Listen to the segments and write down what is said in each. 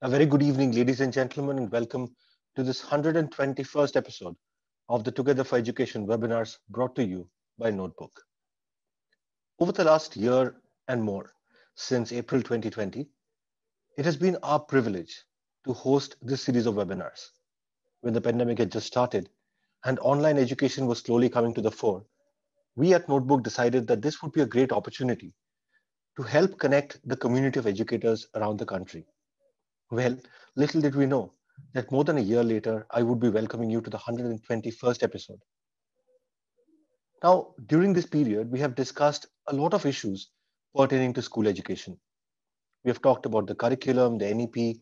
A very good evening, ladies and gentlemen, and welcome to this 121st episode of the Together for Education webinars brought to you by Notebook. Over the last year and more, since April 2020, it has been our privilege to host this series of webinars. When the pandemic had just started and online education was slowly coming to the fore, we at Notebook decided that this would be a great opportunity to help connect the community of educators around the country. Well, little did we know that more than a year later, I would be welcoming you to the 121st episode. Now, during this period, we have discussed a lot of issues pertaining to school education. We have talked about the curriculum, the NEP,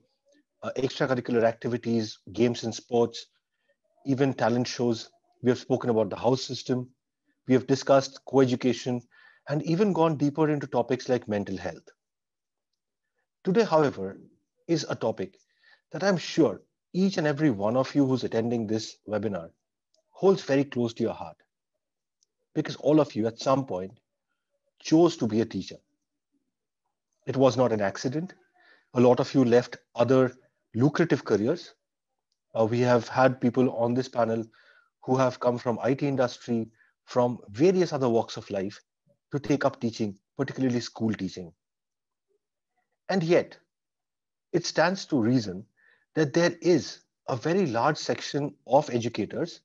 extracurricular activities, games and sports, even talent shows. We have spoken about the house system. We have discussed co-education and even gone deeper into topics like mental health. Today, however, is a topic that I'm sure each and every one of you who's attending this webinar holds very close to your heart because all of you at some point chose to be a teacher. It was not an accident. A lot of you left other lucrative careers. We have had people on this panel who have come from IT industry, from various other walks of life to take up teaching, particularly school teaching. And yet, it stands to reason that there is a very large section of educators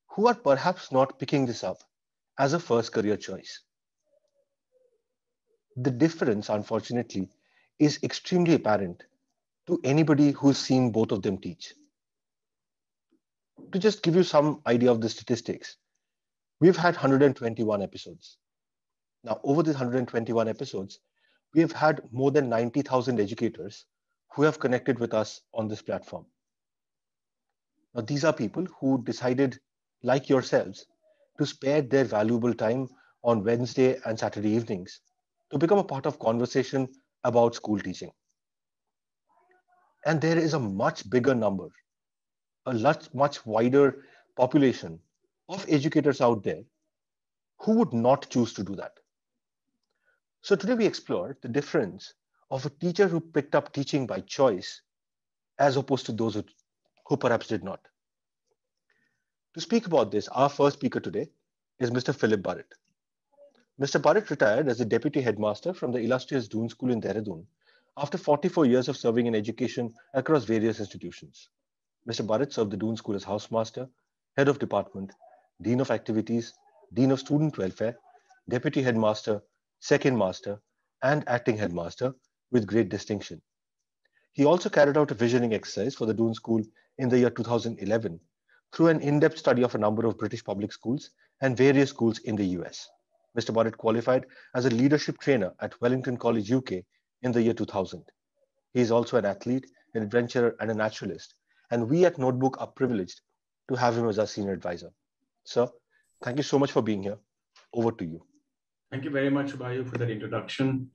who are perhaps not picking this up as a first career choice. The difference, unfortunately, is extremely apparent to anybody who's seen both of them teach. To just give you some idea of the statistics, we've had 121 episodes. Now, over these 121 episodes, we have had more than 90,000 educators who have connected with us on this platform. Now, these are people who decided, like yourselves, to spare their valuable time on Wednesday and Saturday evenings to become a part of conversation about school teaching. And there is a much bigger number, a much wider population of educators out there who would not choose to do that. So today we explore the difference of a teacher who picked up teaching by choice as opposed to those who perhaps did not. To speak about this, our first speaker today is Mr. Philip Barrett. Mr. Barrett retired as a deputy headmaster from the illustrious Doon School in Dehradun after 44 years of serving in education across various institutions. Mr. Barrett served the Doon School as housemaster, head of department, dean of activities, dean of student welfare, deputy headmaster, second master, and acting headmaster with great distinction. He also carried out a visioning exercise for the Doon School in the year 2011 through an in-depth study of a number of British public schools and various schools in the US. Mr. Barrett qualified as a leadership trainer at Wellington College, UK in the year 2000. He is also an athlete, an adventurer, and a naturalist, and we at Notebook are privileged to have him as our senior advisor. Sir, thank you so much for being here. Over to you. Thank you very much, Bayu, for that introduction.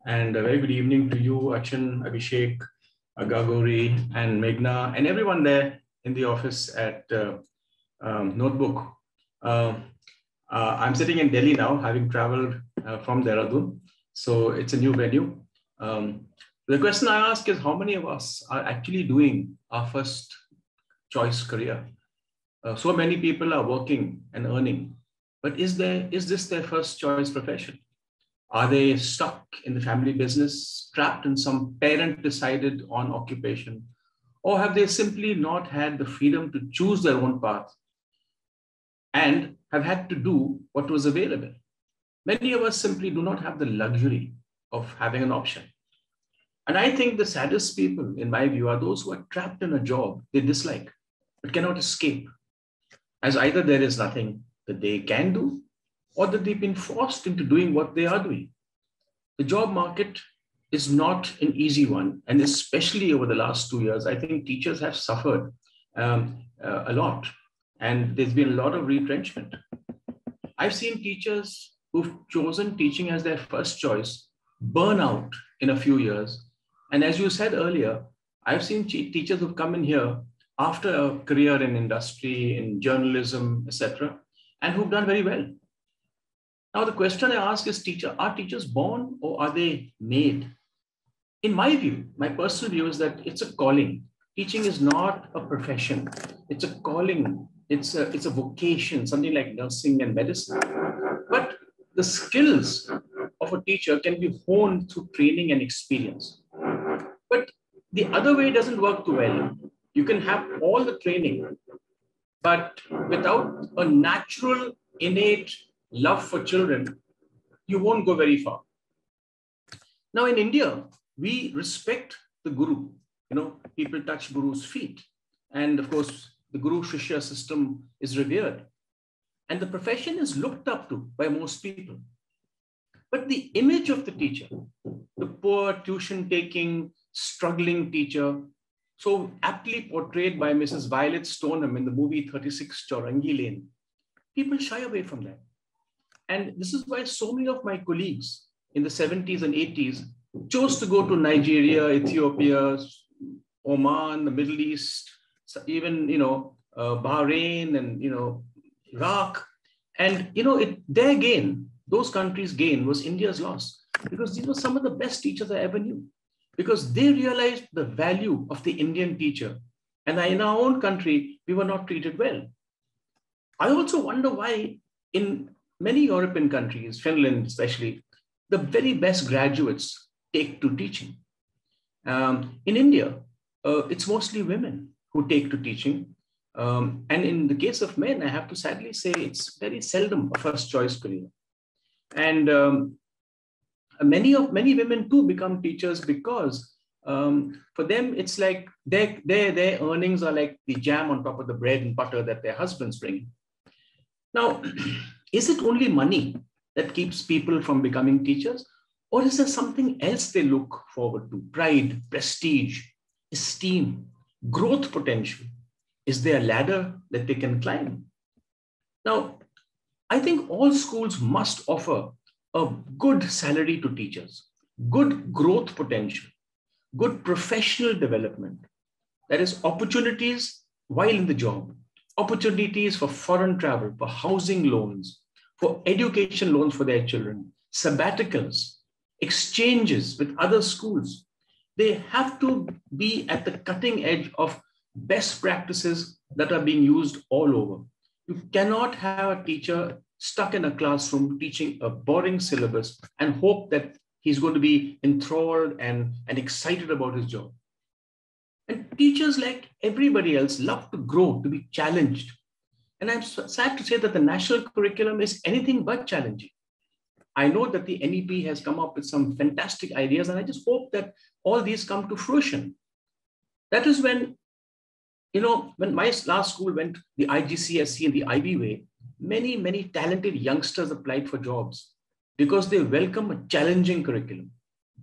And a very good evening to you, Achin, Abhishek, Gagori, and Meghna, and everyone there in the office at Notebook. I'm sitting in Delhi now, having traveled from Dehradun. So it's a new venue. The question I ask is, how many of us are actually doing our first choice career? So many people are working and earning, but is this their first choice profession? Are they stuck in the family business, trapped in some parent decided on occupation? Or have they simply not had the freedom to choose their own path and have had to do what was available? Many of us simply do not have the luxury of having an option. And I think the saddest people, in my view, are those who are trapped in a job they dislike but cannot escape, as either there is nothing that they can do or that they've been forced into doing what they are doing. The job market is not an easy one. And especially over the last 2 years, I think teachers have suffered a lot. And there's been a lot of retrenchment. I've seen teachers who've chosen teaching as their first choice burn out in a few years. And as you said earlier, I've seen teachers who've come in here after a career in industry, in journalism, etc., and who've done very well. Now, the question I ask is, are teachers born or are they made? in my view, my personal view is that it's a calling. Teaching is not a profession. It's a calling. It's a vocation, something like nursing and medicine. But the skills of a teacher can be honed through training and experience. But the other way doesn't work too well. You can have all the training, but without a natural, innate love for children, you won't go very far. Now, in India, we respect the guru. People touch guru's feet. And of course, the guru shishya system is revered. And the profession is looked up to by most people. But the image of the teacher, the poor tuition taking, struggling teacher, so aptly portrayed by Mrs. Violet Stoneham in the movie 36 Chaurangi Lane, people shy away from that. And this is why so many of my colleagues in the 70s and 80s chose to go to Nigeria, Ethiopia, Oman, the Middle East, even, Bahrain and, Iraq. And, their gain, those countries' gain was India's loss, because these were some of the best teachers I ever knew, because they realized the value of the Indian teacher. And in our own country, we were not treated well. I also wonder why in many European countries, Finland especially, the very best graduates take to teaching. In India, it's mostly women who take to teaching. And in the case of men, I have to sadly say it's very seldom a first choice career. And many women too become teachers because for them, it's like their earnings are like the jam on top of the bread and butter that their husbands bring. Now, is it only money that keeps people from becoming teachers? Or is there something else they look forward to? Pride, prestige, esteem, growth potential. Is there a ladder that they can climb? Now, I think all schools must offer a good salary to teachers, good growth potential, good professional development. That is, opportunities while in the job, opportunities for foreign travel, for housing loans, for education loans for their children, sabbaticals, exchanges with other schools. They have to be at the cutting edge of best practices that are being used all over. You cannot have a teacher stuck in a classroom teaching a boring syllabus and hope that he's going to be enthralled and excited about his job. And teachers, like everybody else, love to grow, to be challenged. And I'm sad to say that the national curriculum is anything but challenging. I know that the NEP has come up with some fantastic ideas, and I just hope that all these come to fruition. That is when, when my last school went the IGCSE and the IB way, many talented youngsters applied for jobs because they welcome a challenging curriculum.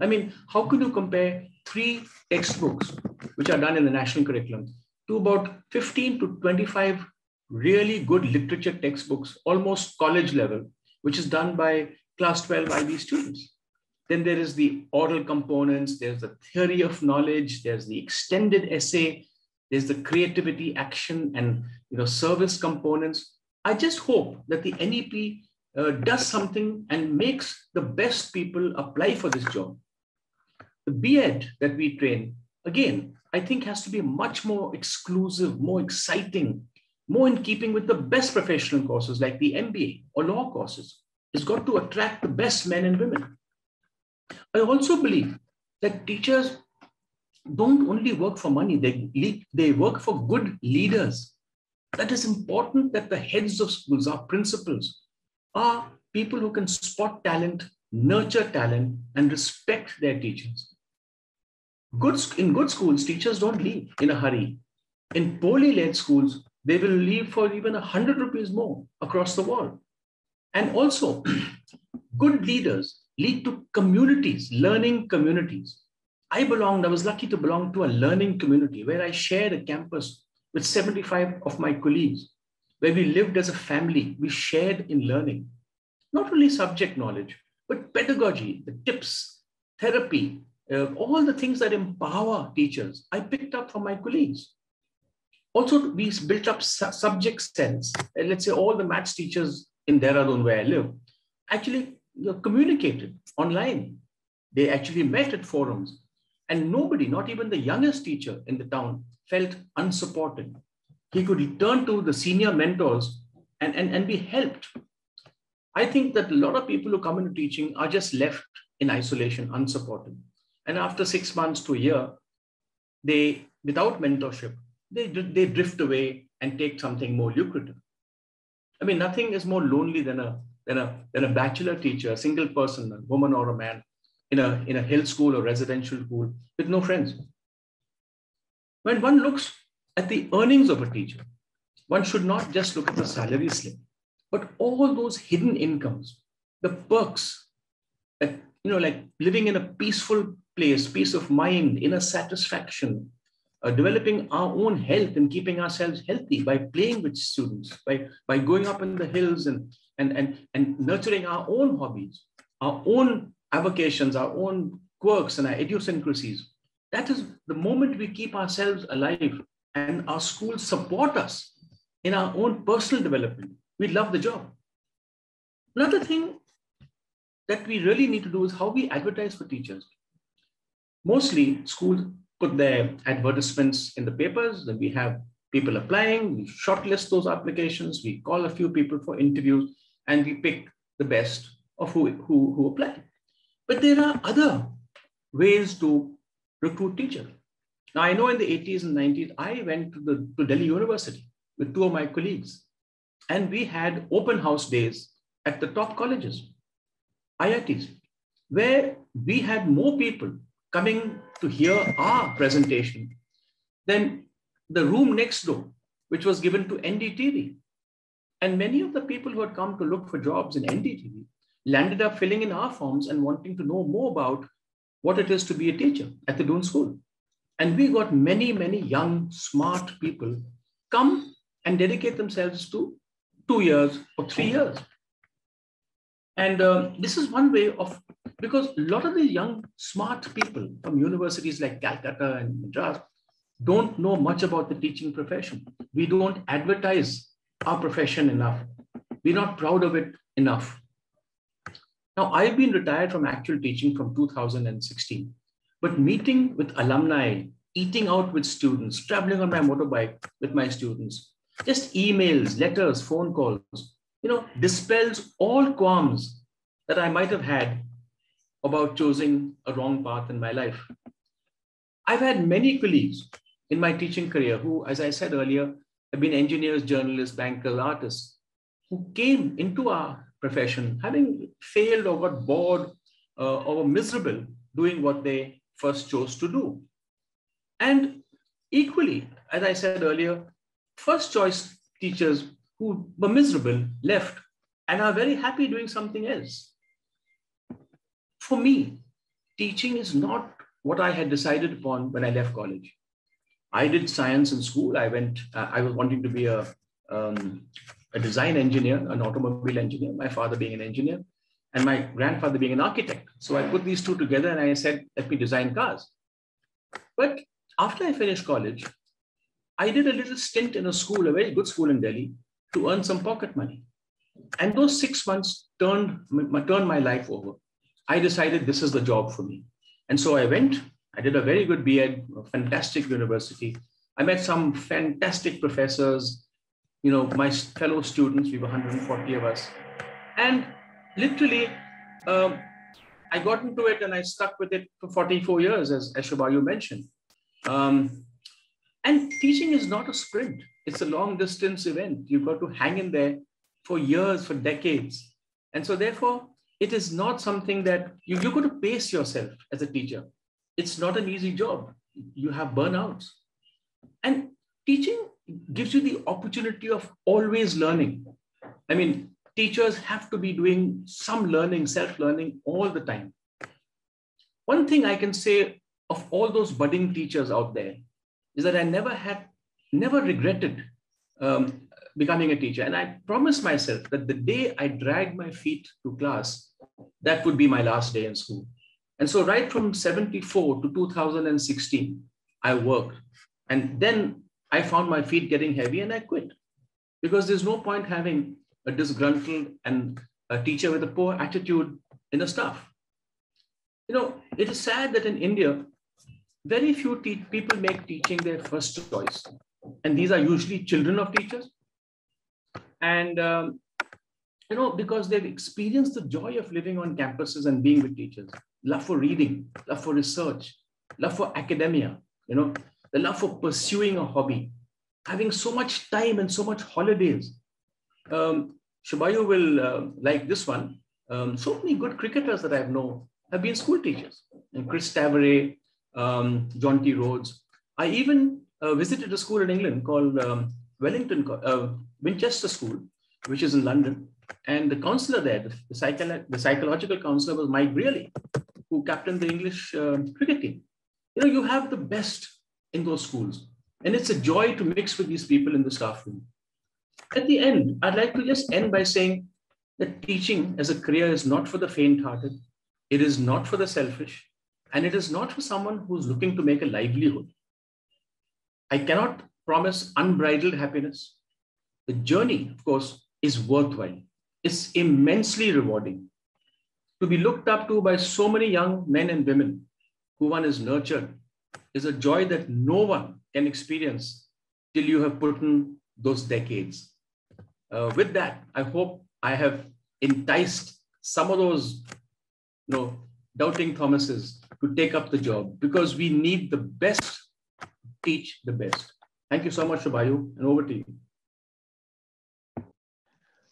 I mean, how could you compare 3 textbooks, which are done in the national curriculum, to about 15 to 25 really good literature textbooks, almost college level, which is done by class 12 IB students? Then there is the oral components, there's the theory of knowledge, there's the extended essay, there's the creativity, action, and service components. I just hope that the NEP does something and makes the best people apply for this job. The BEd that we train, again, I think has to be much more exclusive, more exciting, more in keeping with the best professional courses like the MBA or law courses. It's got to attract the best men and women. I also believe that teachers don't only work for money, they work for good leaders. That is important, that the heads of schools, our principals, are people who can spot talent, nurture talent, and respect their teachers. In good schools, teachers don't leave in a hurry. In poorly led schools, they will leave for even 100 rupees more across the wall. And also, good leaders lead to communities, learning communities. I was lucky to belong to a learning community where I shared a campus with 75 of my colleagues, where we lived as a family. We shared in learning, not only subject knowledge, but pedagogy, the tips, therapy, all the things that empower teachers, I picked up from my colleagues. Also, we built up subject sense. Let's say all the maths teachers in Dehradun, where I live, actually communicated online. They actually met at forums. And nobody, not even the youngest teacher in the town, felt unsupported. He could return to the senior mentors and be helped. I think that a lot of people who come into teaching are just left in isolation, unsupported. And after 6 months to a year, they, without mentorship, they drift away and take something more lucrative. I mean, nothing is more lonely than a bachelor teacher, a single person, a woman or a man, in a hill school or residential school with no friends. When one looks at the earnings of a teacher, one should not just look at the salary slip, but all those hidden incomes, the perks, that, like living in a peaceful place, peace of mind, inner satisfaction, developing our own health and keeping ourselves healthy by playing with students, by going up in the hills and nurturing our own hobbies, our own avocations, our own quirks and our idiosyncrasies. That is the moment we keep ourselves alive and our schools support us in our own personal development. We love the job. Another thing that we really need to do is how we advertise for teachers. Mostly schools put their advertisements in the papers, then we have people applying, we shortlist those applications, we call a few people for interviews, and we pick the best of who apply. But there are other ways to recruit teachers. Now, I know in the 80s and 90s, I went to Delhi University with two of my colleagues, and we had open house days at the top colleges, IITs, where we had more people coming to hear our presentation than the room next door, which was given to NDTV. And many of the people who had come to look for jobs in NDTV landed up filling in our forms and wanting to know more about what it is to be a teacher at the Doon School. And we got many, many young, smart people come and dedicate themselves to 2 years or 3 years. And this is one way of, because a lot of the young, smart people from universities like Calcutta and Madras don't know much about the teaching profession. We don't advertise our profession enough. We're not proud of it enough. Now, I've been retired from actual teaching from 2016, but meeting with alumni, eating out with students, traveling on my motorbike with my students, just emails, letters, phone calls, dispels all qualms that I might have had about choosing a wrong path in my life. I've had many colleagues in my teaching career who, as I said earlier, have been engineers, journalists, bankers, artists, who came into our profession having failed or got bored or were miserable doing what they first chose to do. And equally, as I said earlier, first choice teachers who were miserable left and are very happy doing something else. For me, teaching is not what I had decided upon when I left college. I did science in school. I was wanting to be a design engineer, an automobile engineer, my father being an engineer, and my grandfather being an architect. So I put these two together and I said, let me design cars. But after I finished college, I did a little stint in a school, a very good school in Delhi, to earn some pocket money. And those 6 months turned my life over. I decided this is the job for me. And so I went, I did a very good B.Ed, a fantastic university. I met some fantastic professors, my fellow students, we were 140 of us. And literally, I got into it and I stuck with it for 44 years, as Shubhayu mentioned. And teaching is not a sprint. It's a long distance event. You've got to hang in there for years, for decades. And so therefore, it is not something that you've got to pace yourself as a teacher. It's not an easy job. You have burnouts. And teaching gives you the opportunity of always learning. I mean, teachers have to be doing some learning, self-learning all the time. One thing I can say of all those budding teachers out there is that I never regretted becoming a teacher. And I promised myself that the day I dragged my feet to class, that would be my last day in school. And so right from 74 to 2016, I worked. And then I found my feet getting heavy and I quit. Because there's no point having a disgruntled and a teacher with a poor attitude in the staff. It is sad that in India, very few people make teaching their first choice. And these are usually children of teachers. And, because they've experienced the joy of living on campuses and being with teachers, love for reading, love for research, love for academia, the love for pursuing a hobby, having so much time and so much holidays. Shubayu will like this one. So many good cricketers that I've known have been school teachers. And Chris Tavare, John T. Rhodes. I even visited a school in England called Winchester School, which is in London. And the counselor there, the psychological counselor was Mike Brearley, who captained the English cricket team. You have the best in those schools. And it's a joy to mix with these people in the staff room. At the end, I'd like to just end by saying that teaching as a career is not for the faint-hearted. It is not for the selfish. And it is not for someone who's looking to make a livelihood. I cannot promise unbridled happiness. The journey, of course, is worthwhile. It's immensely rewarding. To be looked up to by so many young men and women who one is nurtured is a joy that no one can experience till you have put in those decades. With that, I hope I have enticed some of those doubting Thomases to take up the job, because we need the best teach the best. Thank you so much, Shubayu, and over to you.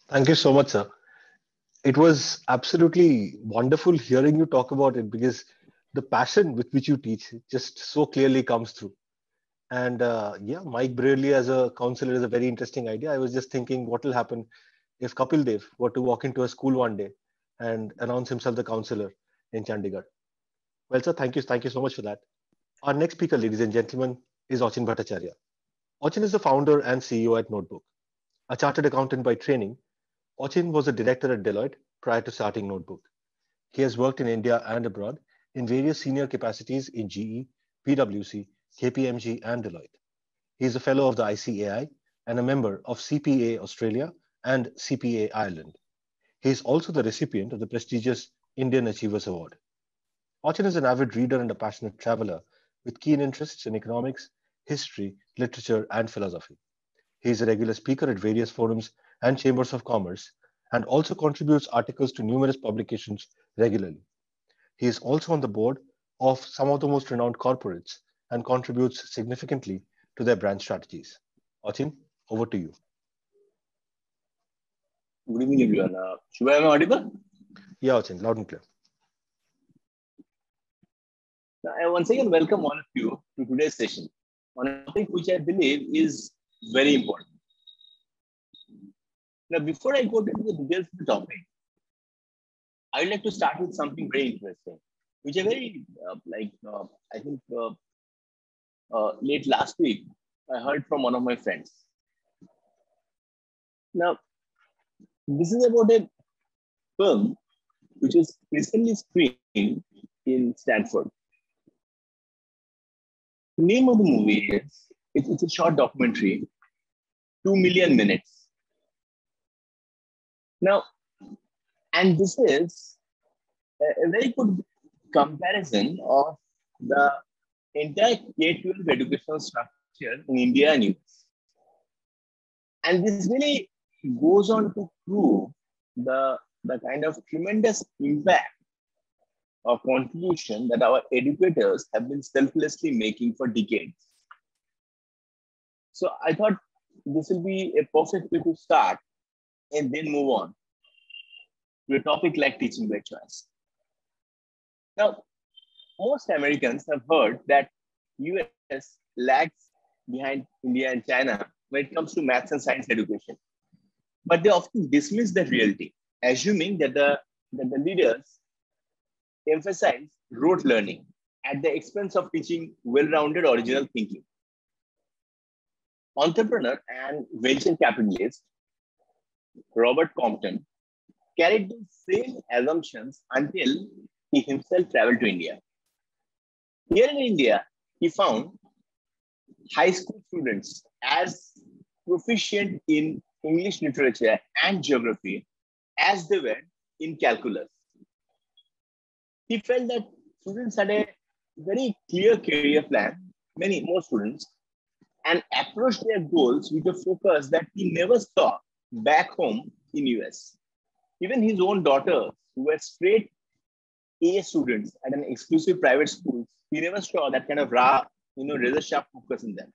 Thank you so much, sir. It was absolutely wonderful hearing you talk about it, because the passion with which you teach just so clearly comes through. And Mike Brearley as a counselor is a very interesting idea. I was just thinking what will happen if Kapil Dev were to walk into a school one day and announce himself the counselor in Chandigarh. Well, sir, thank you so much for that. Our next speaker, ladies and gentlemen, is Achin Bhattacharya. Achin is the founder and CEO at Notebook. A chartered accountant by training, Achin was a director at Deloitte prior to starting Notebook. He has worked in India and abroad in various senior capacities in GE, PwC, KPMG, and Deloitte. He is a fellow of the ICAI and a member of CPA Australia and CPA Ireland. He is also the recipient of the prestigious Indian Achievers Award. Achin is an avid reader and a passionate traveler with keen interests in economics, history, literature, and philosophy. He is a regular speaker at various forums and chambers of commerce, and also contributes articles to numerous publications regularly. He is also on the board of some of the most renowned corporates and contributes significantly to their brand strategies. Achin, over to you. Good evening, everyone. Shubha, am I audible? Yeah, Achin, loud and clear. I once again welcome all of you to today's session on a topic which I believe is very important. Now, before I go into the details of the topic, I would like to start with something very interesting, which I late last week, I heard from one of my friends. Now, this is about a film which is recently screened in Stanford. The name of the movie is, it's a short documentary, 2 million minutes. Now, and this is a very good comparison of the entire K-12 educational structure in India and US. And this really goes on to prove the kind of tremendous impact or contribution that our educators have been selflessly making for decades. So I thought this will be a perfect way to start and then move on to a topic like teaching by choice. Now, most Americans have heard that US lags behind India and China when it comes to maths and science education. But they often dismiss that reality, assuming that the leaders emphasize rote learning at the expense of teaching well-rounded original thinking. Entrepreneur and venture capitalist Robert Compton carried the same assumptions until he himself traveled to India. Here in India, he found high school students as proficient in English literature and geography as they were in calculus. He felt that students had a very clear career plan, more students, and approached their goals with a focus that he never saw back home in US. Even his own daughters, who were straight A students at an exclusive private school, he never saw that kind of razor sharp focus in them.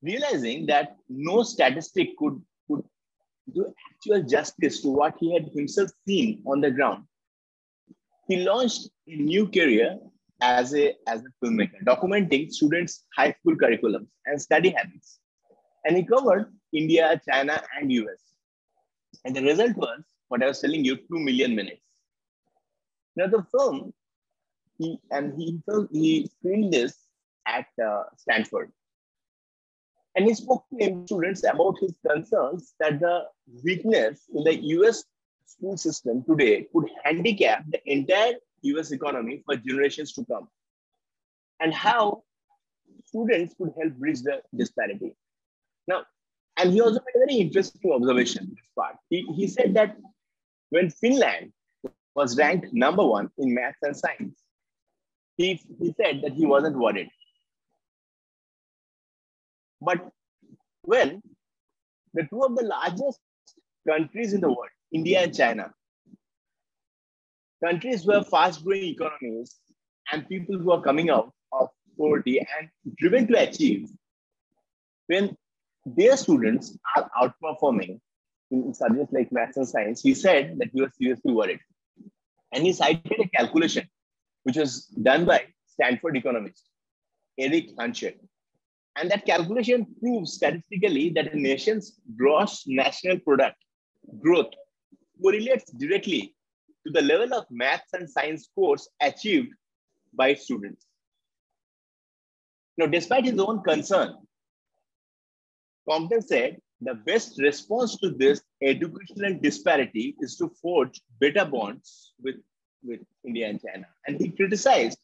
Realizing that no statistic could do actual justice to what he had himself seen on the ground, he launched a new career as a filmmaker, documenting students' high school curriculums and study habits. And he covered India, China, and US. And the result was what I was telling you, 2 million minutes. Now the film, he screened this at Stanford. And he spoke to students about his concerns that the weakness in the US school system today could handicap the entire US economy for generations to come, and how students could help bridge the disparity. Now, and he also made a very interesting observation this part. He said that when Finland was ranked #1 in maths and science, he said that he wasn't worried. But when the two of the largest countries in the world, India and China, countries who have fast-growing economies and people who are coming out of poverty and driven to achieve, when their students are outperforming in subjects like maths and science, he said that he was seriously worried. And he cited a calculation which was done by Stanford economist Eric Hanchett. And that calculation proves statistically that a nation's gross national product growth correlates directly to the level of maths and science scores achieved by students. Now, despite his own concern, Compton said the best response to this educational disparity is to forge better bonds with India and China. And he criticized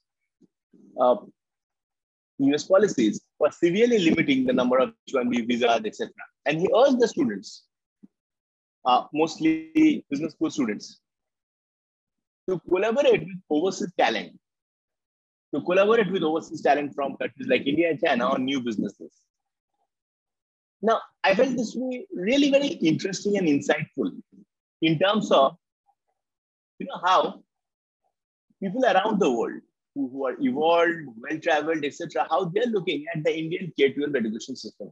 US policies for severely limiting the number of H-1B visas, etc. And he urged the students, mostly business school students, to collaborate with overseas talent, from countries like India and China on new businesses. Now, I felt this to be really very interesting and insightful in terms of, how people around the world who are evolved, well-traveled, etc., how they're looking at the Indian K-12 education system.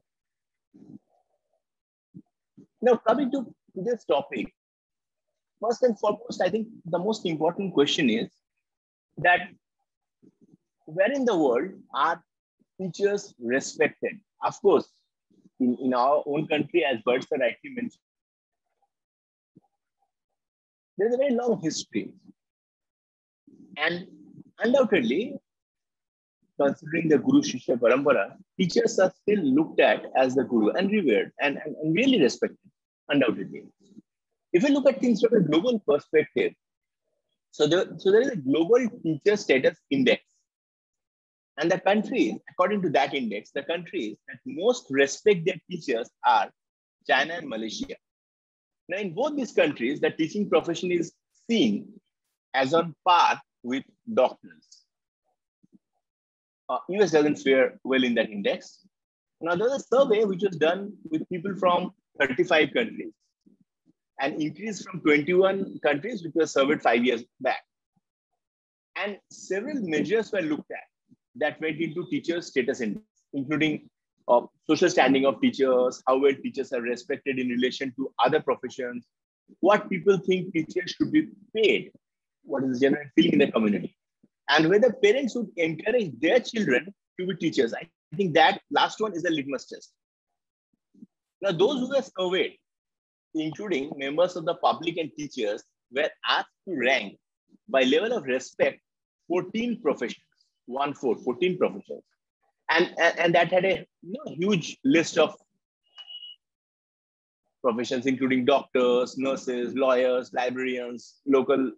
Now, coming to this topic, first and foremost, I think the most important question is that where in the world are teachers respected? Of course, in our own country, as Bert sir rightly mentioned, there's a very long history. And undoubtedly, considering the Guru Shishya Parampara, teachers are still looked at as the Guru and revered and really respected, undoubtedly. If you look at things from a global perspective, so there is a global teacher status index. And the countries, according to that index, the countries that most respect their teachers are China and Malaysia. Now, in both these countries, the teaching profession is seen as on par with doctors. US doesn't fare well in that index. Now, there's a survey which was done with people from 35 countries and increased from 21 countries, which was surveyed 5 years back. And several measures were looked at that went into teachers' status index, including social standing of teachers, how well teachers are respected in relation to other professions, what people think teachers should be paid, what is the general feeling in the community, and whether parents would encourage their children to be teachers. I think that last one is a litmus test. Now, those who were surveyed, including members of the public and teachers, were asked to rank by level of respect 14 professions, 14 professions. And that had a huge list of professions, including doctors, nurses, lawyers, librarians, local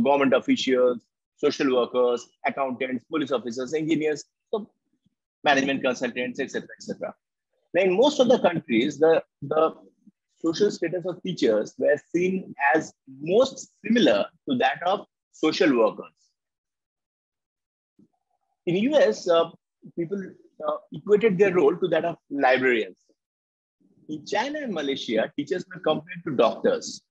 government officials, social workers, accountants, police officers, engineers, so management consultants, etc., etc. Now, in most of the countries, the social status of teachers were seen as most similar to that of social workers. In US, people equated their role to that of librarians. In China and Malaysia, teachers were compared to doctors.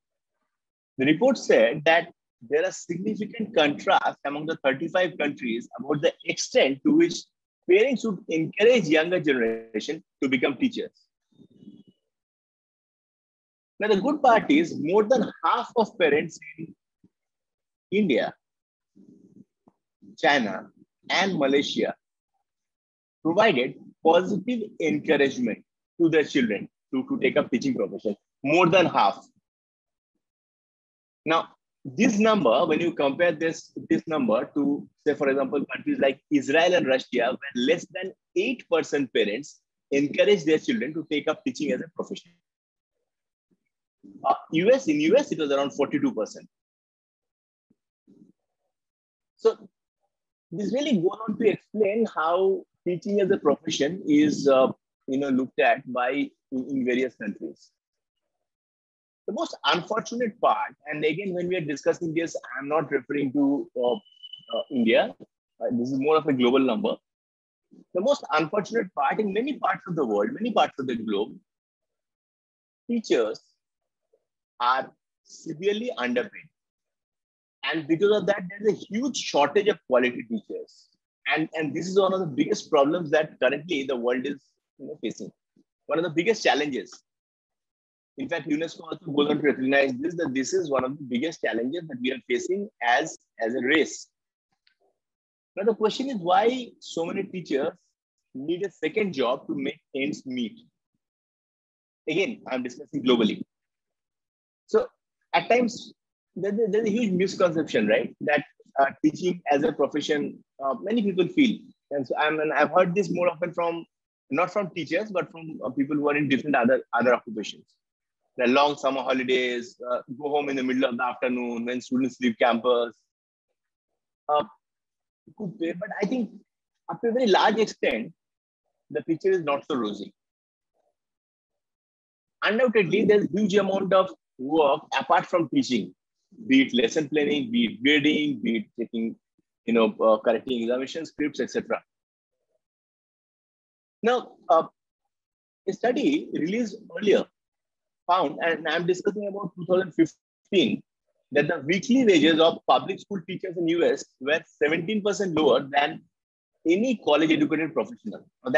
The report said that there are significant contrasts among the 35 countries about the extent to which parents should encourage younger generation to become teachers. Now, the good part is more than half of parents in India, China, and Malaysia provided positive encouragement to their children to take up teaching profession, more than half. Now, this number, when you compare this number to, say, for example, countries like Israel and Russia, where less than 8% parents encourage their children to take up teaching as a profession. In US, it was around 42%. So this really goes on to explain how teaching as a profession is looked at by in various countries. The most unfortunate part, and again, when we are discussing this, I'm not referring to India. This is more of a global number. The most unfortunate part, in many parts of the world, many parts of the globe, teachers are severely underpaid. And because of that, there's a huge shortage of quality teachers. And this is one of the biggest problems that currently the world is facing. One of the biggest challenges. In fact, UNESCO also goes on to recognize this, that this is one of the biggest challenges that we are facing as a race. Now, the question is why so many teachers need a second job to make ends meet. Again, I'm discussing globally. So at times, there's a huge misconception, right? That teaching as a profession, many people feel. And so I've heard this more often from, not from teachers, but from people who are in different other occupations. The long summer holidays, go home in the middle of the afternoon when students leave campus. But I think up to a very large extent, the picture is not so rosy. Undoubtedly, there's a huge amount of work apart from teaching, be it lesson planning, be it grading, be it taking, correcting examination scripts, etc. Now, a study released earlier found, and I'm discussing about 2015, that the weekly wages of public school teachers in US were 17% lower than any college educated professional. Now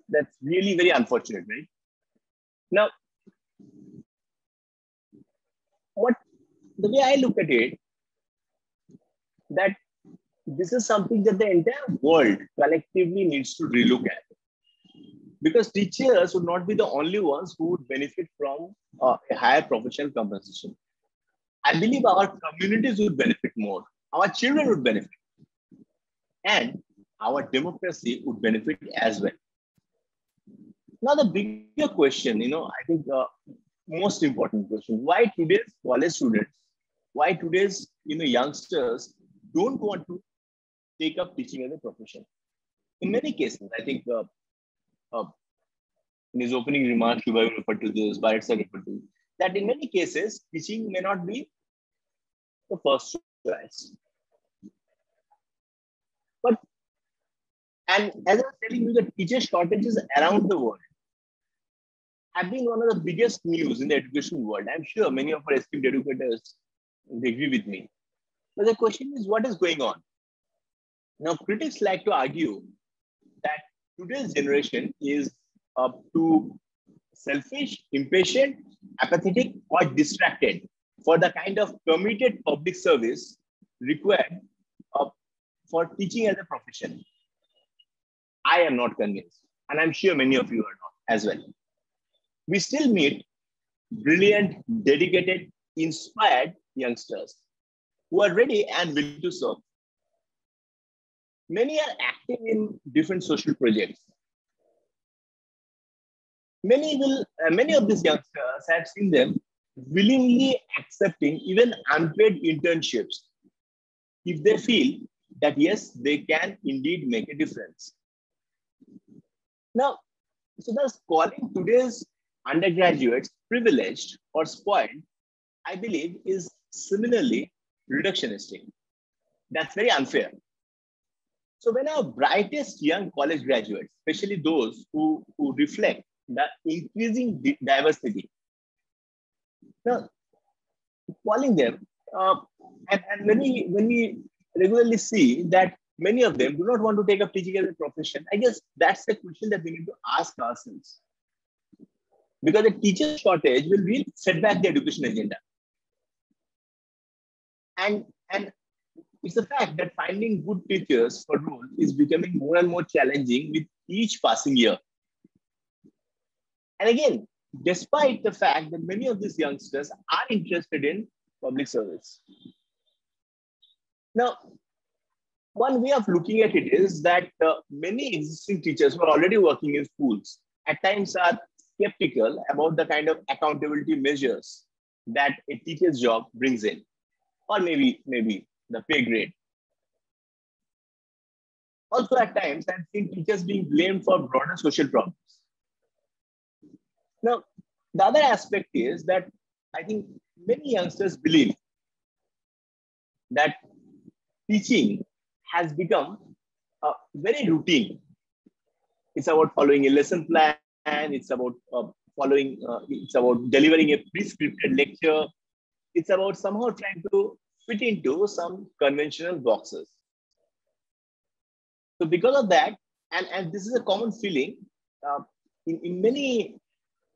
that's really very unfortunate, right? Now, the way I look at it, that this is something that the entire world collectively needs to relook at. Because teachers would not be the only ones who would benefit from a higher professional compensation. I believe our communities would benefit more. Our children would benefit. And our democracy would benefit as well. Now, the bigger question, I think the most important question, why today's college students, why today's youngsters don't want to take up teaching as a profession? In many cases, I think in his opening remarks, Shubha referred to this, Bharat sir referred to that in many cases, teaching may not be the first choice. But, and as I was telling you, the teacher shortages around the world have been one of the biggest news in the education world. I'm sure many of our esteemed educators agree with me. But the question is, what is going on? Now, critics like to argue that today's generation is too selfish, impatient, apathetic, or distracted for the kind of committed public service required for teaching as a profession. I am not convinced, and I'm sure many of you are not as well. We still meet brilliant, dedicated, inspired youngsters who are ready and willing to serve. Many are active in different social projects. Many of these youngsters have seen them willingly accepting even unpaid internships if they feel that yes, they can indeed make a difference. Now, so thus calling today's undergraduates privileged or spoiled, I believe, is similarly reductionistic. That's very unfair. So when our brightest young college graduates, especially those who reflect the increasing diversity, now calling them, and when we regularly see that many of them do not want to take up teaching as a profession, I guess that's the question that we need to ask ourselves. Because the teacher shortage will really set back the education agenda. And it's a fact that finding good teachers for role is becoming more and more challenging with each passing year. And again, despite the fact that many of these youngsters are interested in public service. Now, one way of looking at it is that many existing teachers who are already working in schools at times are skeptical about the kind of accountability measures that a teacher's job brings in, or maybe the pay grade. Also, at times, I've seen teachers being blamed for broader social problems. Now, the other aspect is that I think many youngsters believe that teaching has become very routine. It's about following a lesson plan. It's about it's about delivering a pre-scripted lecture. It's about somehow trying to fit into some conventional boxes. So because of that, and this is a common feeling in many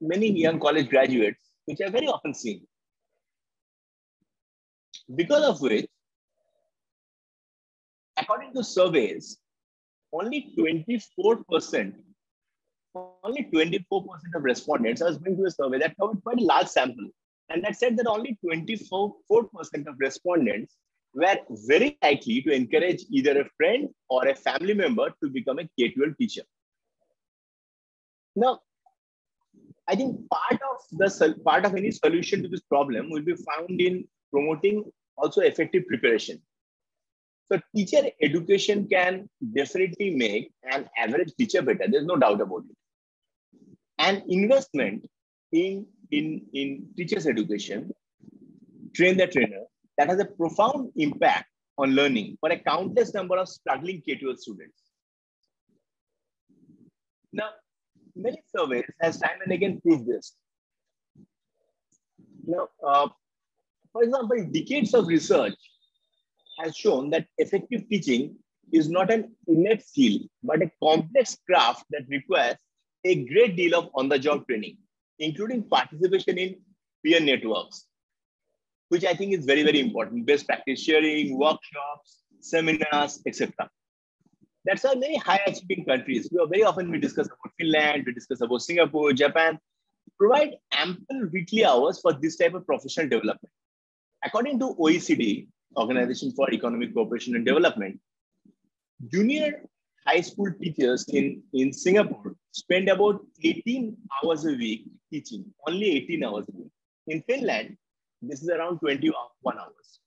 young college graduates, which are very often seen. Because of which, according to surveys, only 24% of respondents, I was going to a survey that covered quite a large sample, and that said that only 24% of respondents were very likely to encourage either a friend or a family member to become a K-12 teacher. Now, I think part of any solution to this problem will be found in promoting also effective preparation. So teacher education can definitely make an average teacher better. There's no doubt about it. And investment in teachers' education, train the trainer, that has a profound impact on learning for a countless number of struggling K-12 students. Now, many surveys has time and again proved this. Now, for example, decades of research has shown that effective teaching is not an innate skill, but a complex craft that requires a great deal of on-the-job training, including participation in peer networks, which I think is very, very important. Best practice sharing, workshops, seminars, etc. That's why many high-achieving countries, we discuss about Finland, we discuss about Singapore, Japan, provide ample weekly hours for this type of professional development. According to OECD, Organization for Economic Cooperation and Development, junior high school teachers in Singapore spend about 18 hours a week teaching, only 18 hours a week. In Finland, this is around 21 hours,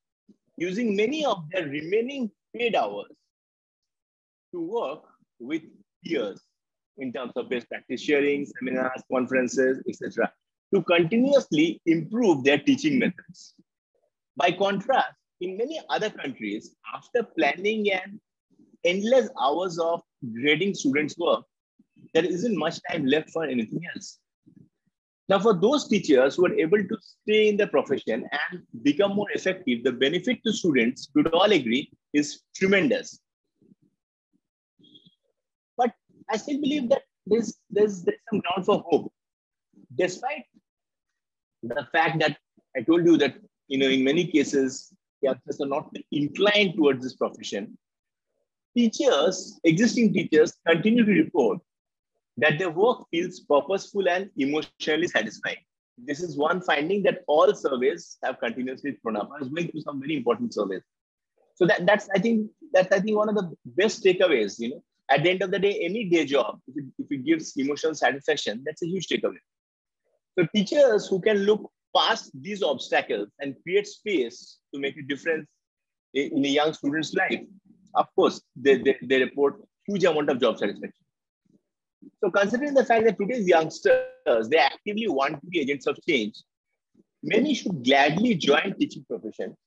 using many of their remaining paid hours to work with peers in terms of best practice sharing, seminars, conferences, etc., to continuously improve their teaching methods. By contrast, in many other countries, after planning and endless hours of grading students' work, there isn't much time left for anything else. Now, for those teachers who are able to stay in the profession and become more effective, the benefit to students, we would all agree, is tremendous. But I still believe that there's some ground for hope. Despite the fact that I told you that in many cases, youngsters are not inclined towards this profession, existing teachers continue to report that their work feels purposeful and emotionally satisfying. This is one finding that all surveys have continuously thrown up. I was going through some very important surveys. So that's I think one of the best takeaways. At the end of the day, any day job, if it gives emotional satisfaction, that's a huge takeaway. So teachers who can look past these obstacles and create space to make a difference in a young student's life, of course, they report huge amount of job satisfaction. So considering the fact that today's youngsters, they actively want to be agents of change, many should gladly join teaching profession,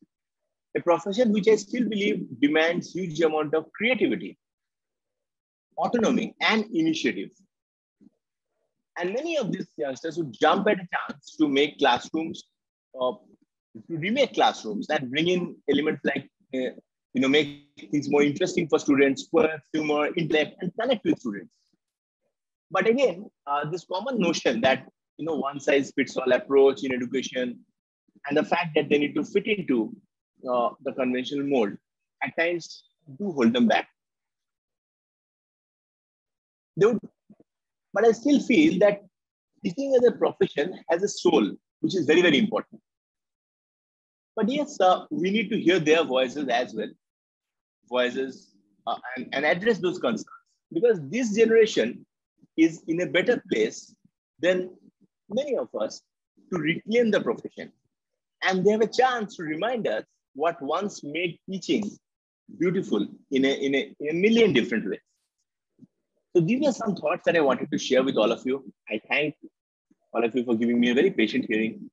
a profession which I still believe demands huge amount of creativity, autonomy, and initiative. And many of these youngsters would jump at a chance to make classrooms, to remake classrooms and bring in elements like, make things more interesting for students, quirks, humor, intellect, and connect with students. But again, this common notion that, one size fits all approach in education, and the fact that they need to fit into the conventional mold, at times do hold them back. Would, but I still feel that teaching as a profession has a soul, which is very, very important. But yes, we need to hear their voices as well, and address those concerns, because this generation is in a better place than many of us to reclaim the profession. And they have a chance to remind us what once made teaching beautiful in a million different ways. So these are some thoughts that I wanted to share with all of you. I thank all of you for giving me a very patient hearing.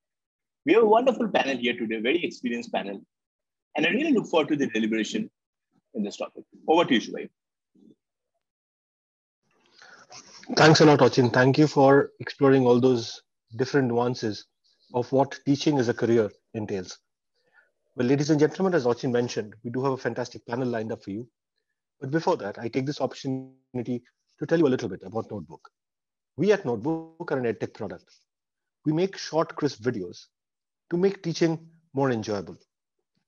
We have a wonderful panel here today, a very experienced panel. And I really look forward to the deliberation in this topic. Over to you, Shubhayu. Thanks a lot, Achin. Thank you for exploring all those different nuances of what teaching as a career entails. Well, ladies and gentlemen, as Achin mentioned, we do have a fantastic panel lined up for you. But before that, I take this opportunity to tell you a little bit about Notebook. We at Notebook are an edtech product. We make short, crisp videos to make teaching more enjoyable.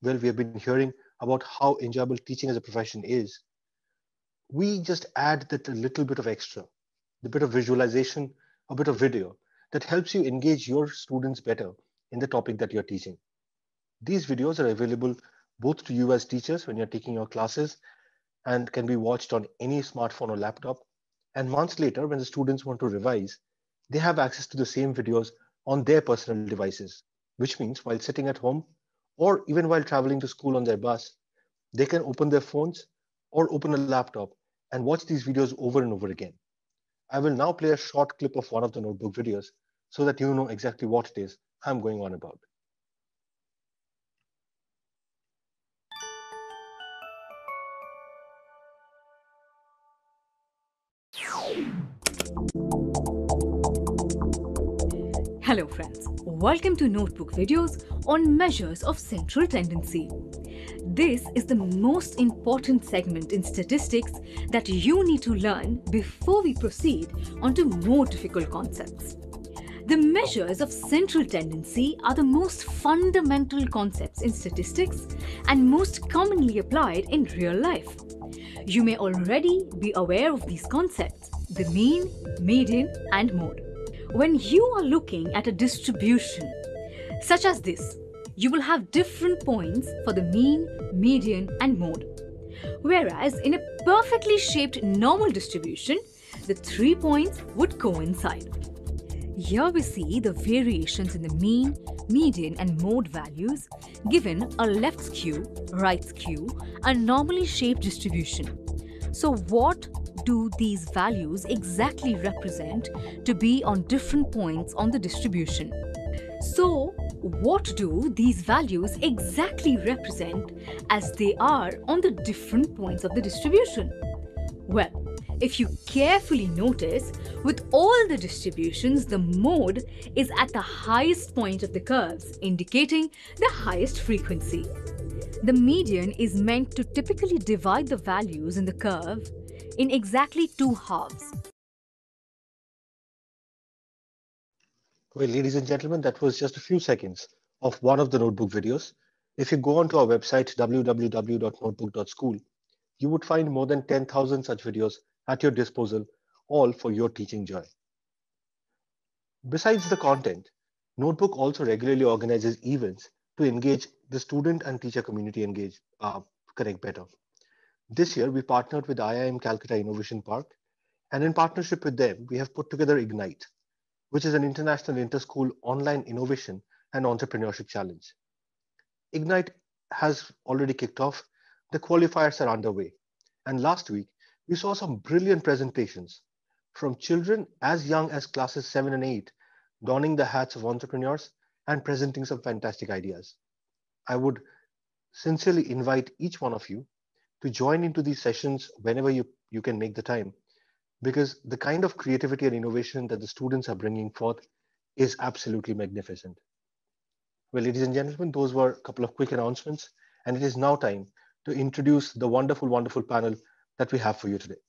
Well, we have been hearing about how enjoyable teaching as a profession is. We just add that a little bit of extra, the bit of visualization, a bit of video that helps you engage your students better in the topic that you're teaching. These videos are available both to you as teachers when you're taking your classes and can be watched on any smartphone or laptop. And months later, when the students want to revise, they have access to the same videos on their personal devices, which means while sitting at home or even while traveling to school on their bus, they can open their phones or open a laptop and watch these videos over and over again. I will now play a short clip of one of the Notebook videos so that you know exactly what it is I'm going on about. Hello friends, welcome to Notebook videos on measures of central tendency. This is the most important segment in statistics that you need to learn before we proceed onto more difficult concepts. The measures of central tendency are the most fundamental concepts in statistics and most commonly applied in real life. You may already be aware of these concepts, the mean, median, and mode. When you are looking at a distribution such as this, you will have different points for the mean, median, and mode. Whereas in a perfectly shaped normal distribution, the 3 points would coincide. Here we see the variations in the mean, median, and mode values given a left skew, right skew, a normally shaped distribution. So what do these values exactly represent to be on different points on the distribution? So, what do these values exactly represent as they are on the different points of the distribution? Well, if you carefully notice, with all the distributions, the mode is at the highest point of the curves, indicating the highest frequency. The median is meant to typically divide the values in the curve in exactly 2 halves. Well, ladies and gentlemen, that was just a few seconds of one of the Notebook videos. If you go onto our website, www.notebook.school, you would find more than 10,000 such videos at your disposal, all for your teaching joy. Besides the content, Notebook also regularly organizes events to engage the student and teacher community connect better. This year, we partnered with IIM Calcutta Innovation Park, and in partnership with them, we have put together Ignite, which is an international inter-school online innovation and entrepreneurship challenge. Ignite has already kicked off. The qualifiers are underway. And last week, we saw some brilliant presentations from children as young as classes 7 and 8, donning the hats of entrepreneurs and presenting some fantastic ideas. I would sincerely invite each one of you to join into these sessions whenever you can make the time, because the kind of creativity and innovation that the students are bringing forth is absolutely magnificent. Well, ladies and gentlemen, those were a couple of quick announcements, and it is now time to introduce the wonderful, wonderful panel that we have for you today.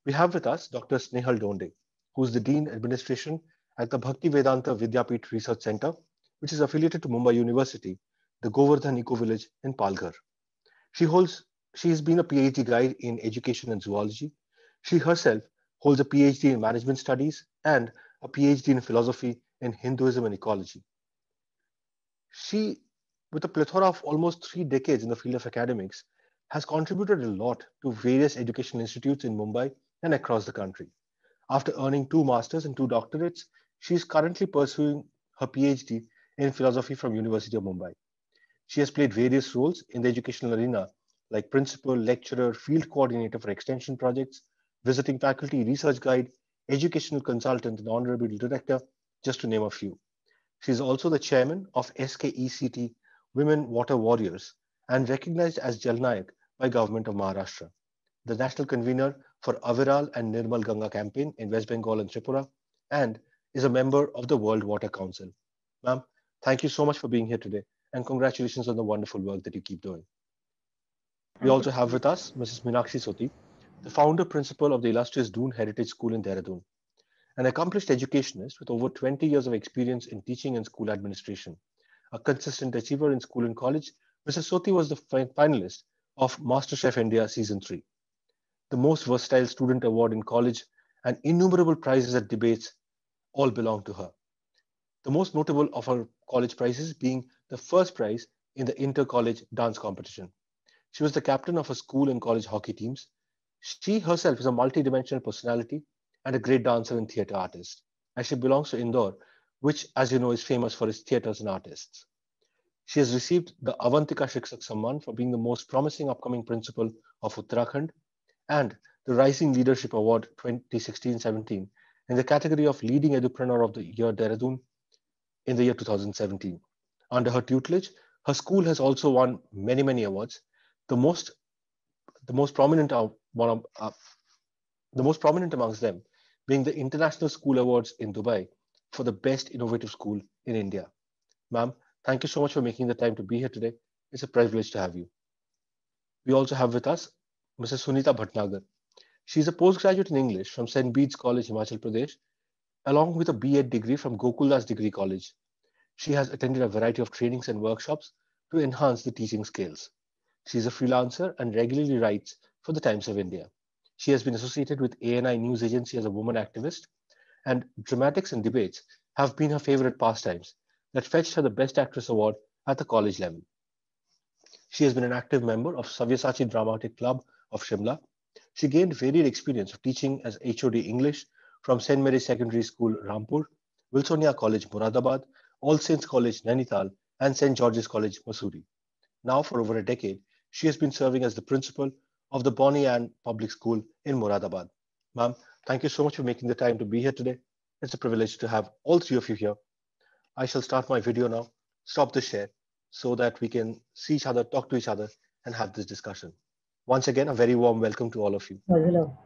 We have with us Dr. Snehal Donde, who is the Dean Administration at the Bhakti Vedanta Vidyapeeth Research Center, which is affiliated to Mumbai University, the Govardhan Eco Village in Palghar. She has been a PhD guide in education and zoology. She herself holds a PhD in management studies and a PhD in philosophy in Hinduism and ecology. She, with a plethora of almost 3 decades in the field of academics, has contributed a lot to various educational institutes in Mumbai and across the country. After earning 2 masters and 2 doctorates, she is currently pursuing her PhD in philosophy from University of Mumbai. She has played various roles in the educational arena like principal, lecturer, field coordinator for extension projects, visiting faculty, research guide, educational consultant, and honorable director, just to name a few. She is also the chairman of SKECT Women Water Warriors and recognized as Jalnayak by Government of Maharashtra, the national convener for Aviral and Nirmal Ganga campaign in West Bengal and Tripura, and is a member of the World Water Council. Ma'am, thank you so much for being here today, and congratulations on the wonderful work that you keep doing. We also have with us Mrs. Meenakshi Soti, the founder principal of the illustrious Doon Heritage School in Dehradun, an accomplished educationist with over 20 years of experience in teaching and school administration. A consistent achiever in school and college, Mrs. Soti was the finalist of MasterChef India Season 3. The most versatile student award in college and innumerable prizes at debates all belong to her. The most notable of her college prizes being the first prize in the inter-college dance competition. She was the captain of her school and college hockey teams. She herself is a multi-dimensional personality and a great dancer and theatre artist, as she belongs to Indore, which, as you know, is famous for its theatres and artists. She has received the Avantika Shikshak Samman for being the most promising upcoming principal of Uttarakhand and the Rising Leadership Award 2016-17 in the category of Leading Edupreneur of the Year Dehradun in the year 2017. Under her tutelage, her school has also won many, many awards. The most prominent amongst them being the International School Awards in Dubai for the best innovative school in India. Ma'am, thank you so much for making the time to be here today. It's a privilege to have you. We also have with us Mrs. Sunita Bhatnagar. She's a postgraduate in English from St. Bede's College, Himachal Pradesh, along with a B.Ed degree from Gokuldas Degree College. She has attended a variety of trainings and workshops to enhance the teaching skills. She is a freelancer and regularly writes for the Times of India. She has been associated with ANI News Agency as a woman activist, and dramatics and debates have been her favorite pastimes that fetched her the Best Actress Award at the college level. She has been an active member of Sabyasachi Dramatic Club of Shimla. She gained varied experience of teaching as HOD English from St. Mary's Secondary School, Rampur, Wilsonia College, Moradabad, All Saints College, Nainital, and St. George's College, Mussoorie. Now, for over a decade, she has been serving as the principal of the Bonnie Ann Public School in Moradabad. Ma'am, thank you so much for making the time to be here today. It's a privilege to have all three of you here. I shall start my video now, stop the share, so that we can see each other, talk to each other, and have this discussion. Once again, a very warm welcome to all of you. Hello.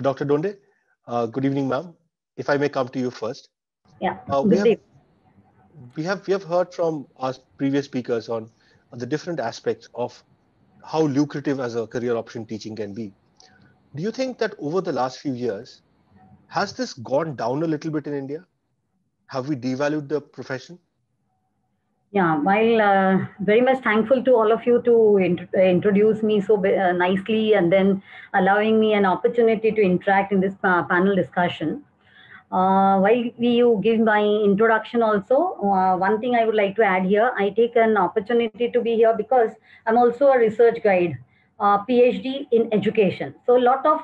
Dr. Donde, good evening, ma'am. If I may come to you first. Yeah. We have heard from our previous speakers on the different aspects of how lucrative as a career option teaching can be. Do you think that over the last few years, has this gone down a little bit in India? Have we devalued the profession? Yeah, while very much thankful to all of you to introduce me so nicely and then allowing me an opportunity to interact in this panel discussion. While you give my introduction also, one thing I would like to add here, I take an opportunity to be here because I'm also a research guide, PhD in education. So a lot of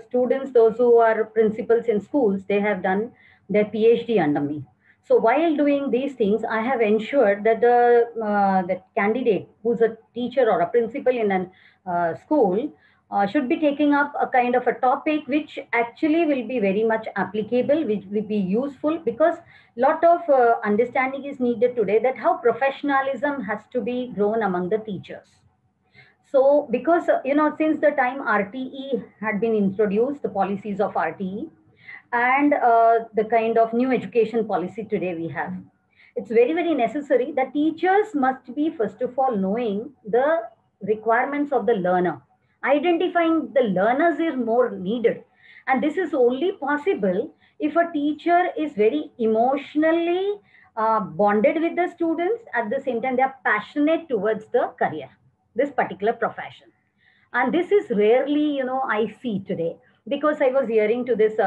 students, those who are principals in schools, they have done their PhD under me. So while doing these things, I have ensured that the candidate who's a teacher or a principal in a school should be taking up a kind of a topic which actually will be very much applicable, which will be useful, because a lot of understanding is needed today that how professionalism has to be grown among the teachers. So because, since the time RTE had been introduced, the policies of RTE, and the kind of new education policy today we have, it's very, very necessary that teachers must be, first of all, knowing the requirements of the learner. Identifying the learners is more needed. And this is only possible if a teacher is very emotionally bonded with the students. At the same time, they are passionate towards the career, this particular profession. And this is rarely, I see today, because I was hearing to this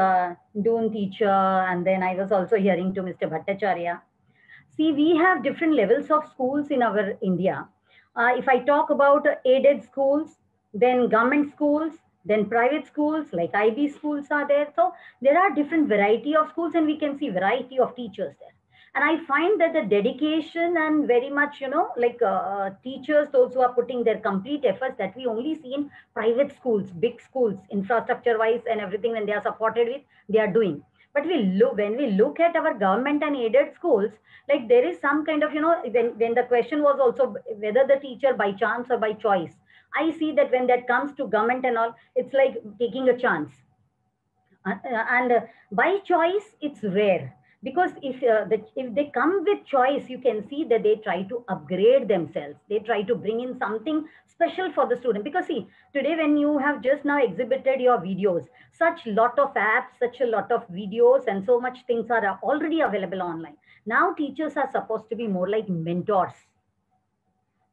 Doon teacher, and then I was also hearing to Mr. Bhattacharya. See, we have different levels of schools in our India. If I talk about aided schools, then government schools, then private schools, like IB schools are there. So there are different variety of schools, and we can see variety of teachers there. And I find that the dedication and very much, teachers, those who are putting their complete efforts, that we only see in private schools, big schools, infrastructure wise and everything, when they are supported with, they are doing. But when we look at our government and aided schools, like there is some kind of, when the question was also whether the teacher by chance or by choice, I see that when that comes to government and all, it's like taking a chance. And by choice, it's rare. Because if they come with choice, you can see that they try to upgrade themselves. They try to bring in something special for the student. Because see, today when you have just now exhibited your videos, such lot of apps, such a lot of videos, and so much things are already available online. Now teachers are supposed to be more like mentors,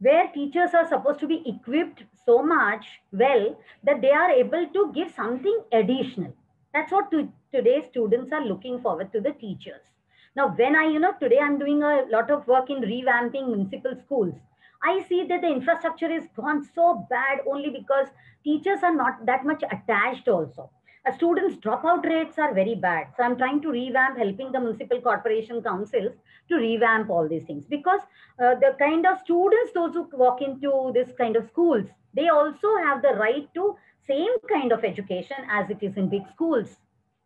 where teachers are supposed to be equipped so much well that they are able to give something additional. That's what today's students are looking forward to, the teachers. Now, when today I'm doing a lot of work in revamping municipal schools, I see that the infrastructure is gone so bad only because teachers are not that much attached also. Students' dropout rates are very bad. So I'm trying to revamp, helping the municipal corporation councils to revamp all these things, because the kind of students, those who walk into this kind of schools, they also have the right to same kind of education as it is in big schools.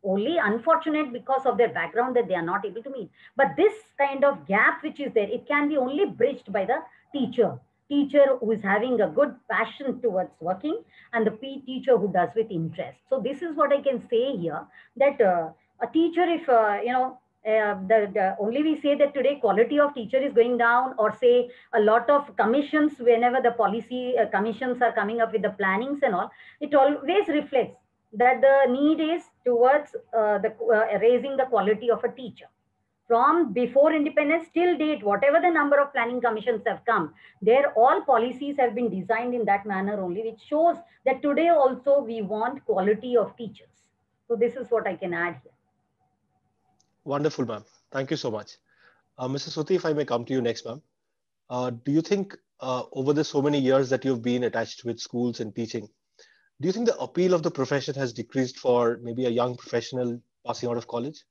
Only unfortunate because of their background that they are not able to meet. But this kind of gap which is there, it can be only bridged by the teacher who is having a good passion towards working, and the teacher who does with interest. So this is what I can say here, that a teacher, if only we say that today quality of teacher is going down, or say a lot of commissions, whenever the policy commissions are coming up with the plannings and all, it always reflects that the need is towards raising the quality of a teacher. From before independence till date, whatever the number of planning commissions have come, their all policies have been designed in that manner only, which shows that today also we want quality of teachers. So this is what I can add here. Wonderful, ma'am. Thank you so much. Mrs. Suti, if I may come to you next, ma'am. Do you think over the so many years that you've been attached with schools and teaching, do you think the appeal of the profession has decreased for maybe a young professional passing out of college?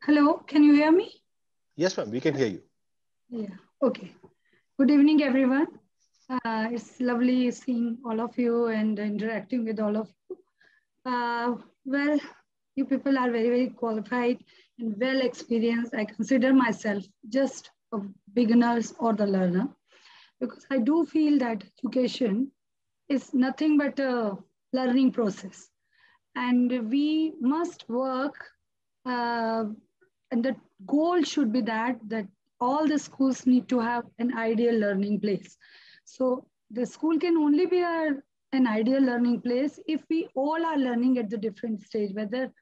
Hello, can you hear me? Yes, ma'am, we can hear you. Yeah, okay. Good evening, everyone. It's lovely seeing all of you and interacting with all of you. Well, you people are very, very qualified and well experienced. I consider myself just a beginners or the learner, because I do feel that education is nothing but a learning process. And we must work, and the goal should be that all the schools need to have an ideal learning place. So the school can only be an ideal learning place if we all are learning at the different stage, whether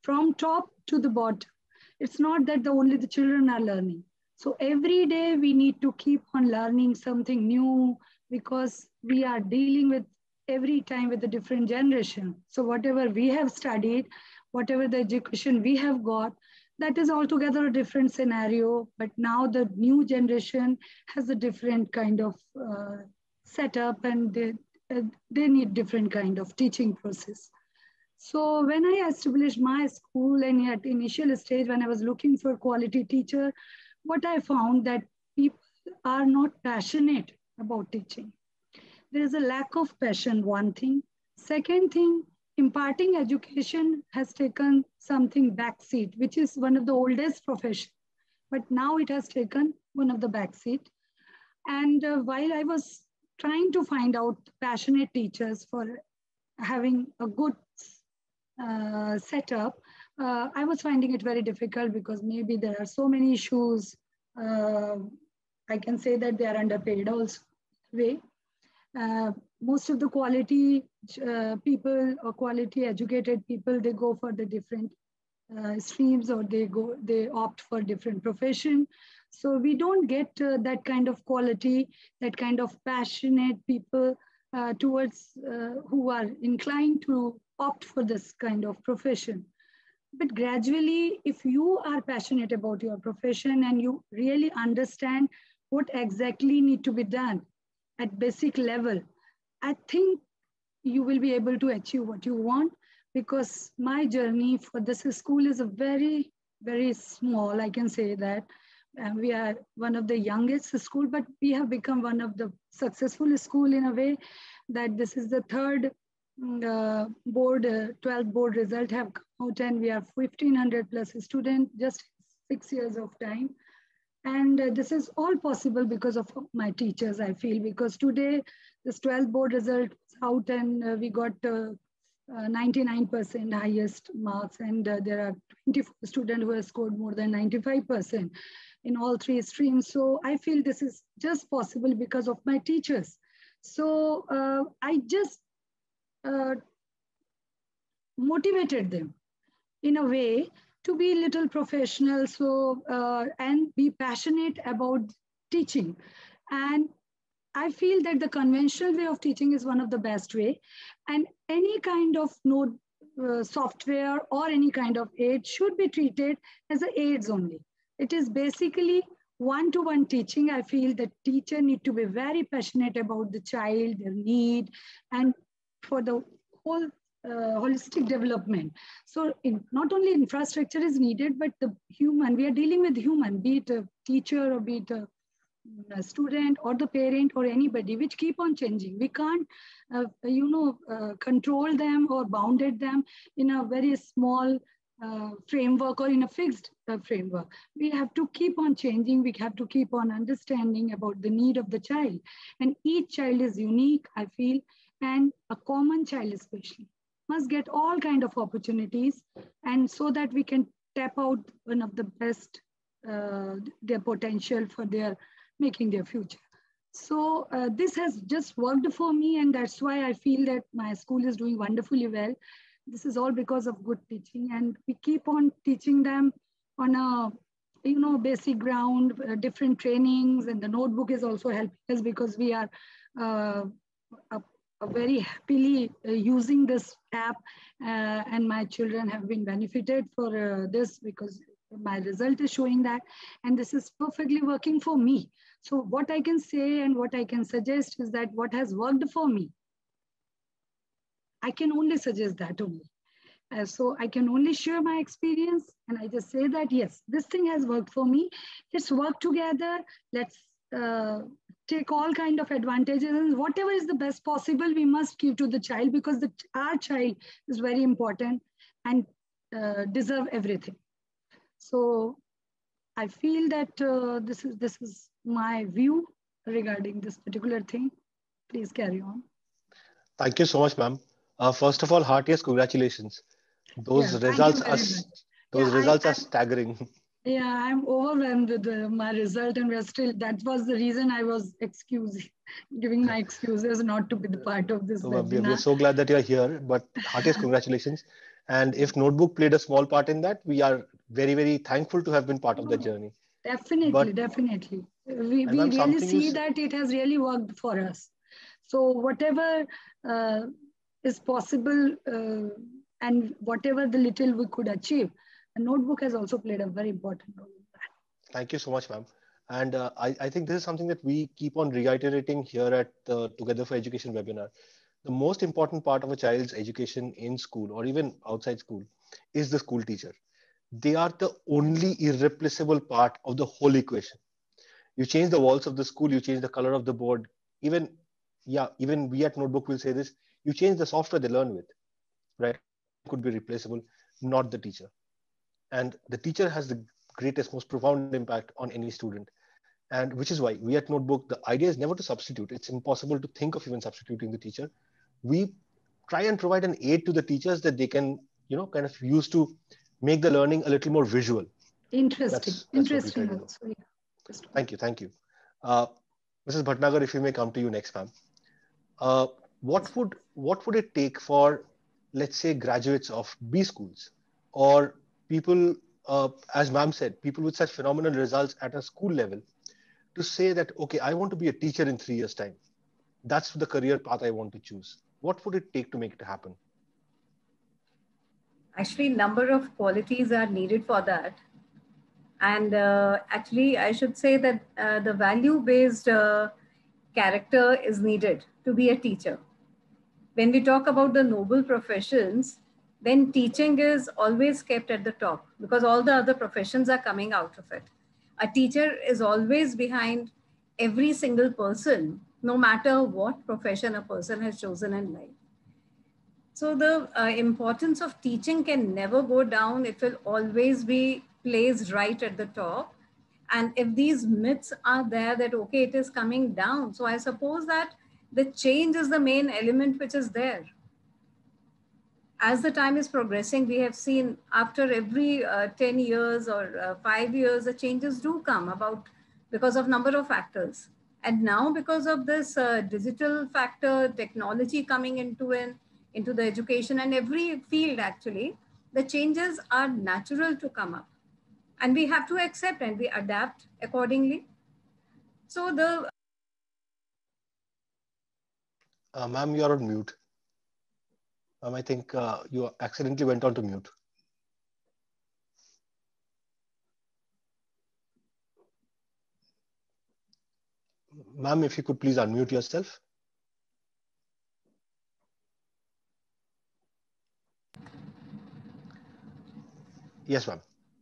from top to the bottom. It's not that only the children are learning. So every day we need to keep on learning something new, because we are dealing with every time with a different generation. So whatever we have studied, whatever the education we have got, that is altogether a different scenario. But now the new generation has a different kind of setup, and they need different kind of teaching process. So when I established my school, and at initial stage when I was looking for quality teacher, what I found that people are not passionate about teaching. There is a lack of passion, one thing. Second thing, imparting education has taken something backseat, which is one of the oldest professions, but now it has taken one of the backseat. And while I was trying to find out passionate teachers for having a good setup, I was finding it very difficult because maybe there are so many issues. I can say that they are underpaid also. Way. Most of the quality people or quality educated people, they go for the different streams, or they opt for different profession. So we don't get that kind of quality, that kind of passionate people towards who are inclined to opt for this kind of profession. But gradually, if you are passionate about your profession and you really understand what exactly need to be done at basic level, I think you will be able to achieve what you want, because my journey for this school is a very, very small, I can say that. We are one of the youngest school, but we have become one of the successful school in a way that this is the third board, 12th board result have come out, and we are 1,500 plus students, just 6 years of time. And this is all possible because of my teachers, I feel, because today this 12th board result is out, and we got 99% highest marks, and there are 24 students who have scored more than 95% in all 3 streams. So I feel this is just possible because of my teachers. So I just motivated them in a way to be a little professional, so and be passionate about teaching. And I feel that the conventional way of teaching is one of the best way, and any kind of note software or any kind of aid should be treated as a aids only. It is basically one-to-one teaching. I feel that teacher need to be very passionate about the child, their need, and for the whole holistic development. So not only infrastructure is needed, but the human, we are dealing with human, be it a teacher or be it a student or the parent or anybody, which keep on changing. We can't, control them or bounded them in a very small framework or in a fixed framework. We have to keep on changing. We have to keep on understanding about the need of the child. And each child is unique, I feel, and a common child especially must get all kind of opportunities, and so that we can tap out one of the best, their potential for their making their future. So this has just worked for me, and that's why I feel that my school is doing wonderfully well. This is all because of good teaching, and we keep on teaching them on a basic ground, different trainings, and the notebook is also helping us because we are very happily using this app, and my children have been benefited for this because my result is showing that, and this is perfectly working for me. So what I can say and what I can suggest is that what has worked for me, I can only suggest that only. So I can only share my experience, and I just say that, yes, this thing has worked for me. Let's work together. Let's take all kind of advantages, and whatever is the best possible, we must give to the child, because our child is very important and deserve everything. So I feel that this is my view regarding this particular thing. Please carry on. Thank you so much, ma'am. First of all, heartiest congratulations. Those results are staggering. Yeah, I'm overwhelmed with my result, and that was the reason I was giving my excuses not to be the part of this webinar. We are so glad that you're here, but heartiest congratulations. And if Notebook played a small part in that, we are very, very thankful to have been part of the journey. Definitely. We really see that it has really worked for us. So whatever is possible and whatever the little we could achieve, a Notebook has also played a very important role in that. Thank you so much, ma'am. And I think this is something that we keep on reiterating here at the Together for Education webinar. The most important part of a child's education in school or even outside school is the school teacher. They are the only irreplaceable part of the whole equation. You change the walls of the school, you change the color of the board. Even we at Notebook will say this, you change the software they learn with, right? Could be replaceable, not the teacher. And the teacher has the greatest, most profound impact on any student. And which is why we at Notebook, the idea is never to substitute. It's impossible to think of even substituting the teacher. We try and provide an aid to the teachers that they can, kind of use to make the learning a little more visual. Interesting. That's what we try Interesting to do. also. Yeah. Thank you. Thank you. Mrs. Bhatnagar, if you may come to you next, ma'am. What would it take for, let's say, graduates of B schools or people, as ma'am said, people with such phenomenal results at a school level to say that, okay, I want to be a teacher in 3 years' time. That's the career path I want to choose. What would it take to make it happen? Actually, number of qualities are needed for that. And actually, I should say that the value-based character is needed to be a teacher. When we talk about the noble professions, then teaching is always kept at the top because all the other professions are coming out of it. A teacher is always behind every single person, no matter what profession a person has chosen in life. So the importance of teaching can never go down. It will always be placed right at the top. And if these myths are there that, okay, it is coming down. So I suppose that the change is the main element which is there. As the time is progressing, we have seen after every 10 years or 5 years, the changes do come about because of number of factors. And now because of this digital factor, technology coming into the education and every field actually, the changes are natural to come up. And we have to accept and we adapt accordingly. So the... Ma'am, you're on mute. I think you accidentally went on to mute. Ma'am, if you could please unmute yourself. Yes, ma'am.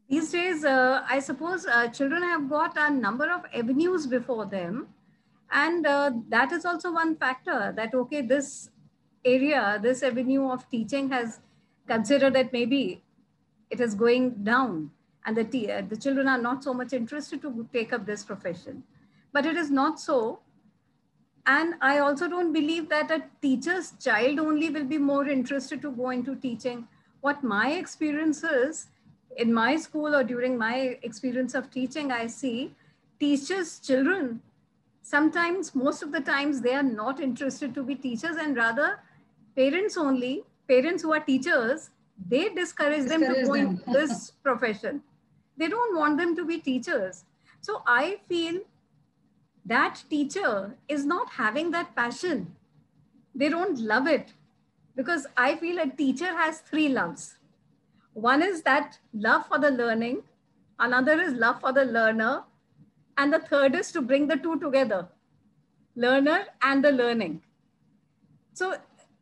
These days, I suppose children have got a number of avenues before them. And that is also one factor that, okay, this area, this avenue of teaching has considered that maybe it is going down and the children are not so much interested to take up this profession. But it is not so. And I also don't believe that a teacher's child only will be more interested to go into teaching. What my experience is, in my school or during my experience of teaching, I see teachers' children, sometimes, most of the times, they are not interested to be teachers and rather parents only, parents who are teachers, they discourage them to go into this profession. They don't want them to be teachers. So I feel that teacher is not having that passion. They don't love it because I feel a teacher has 3 loves. One is that love for the learning, another is love for the learner, and the third is to bring the two together, learner and the learning. So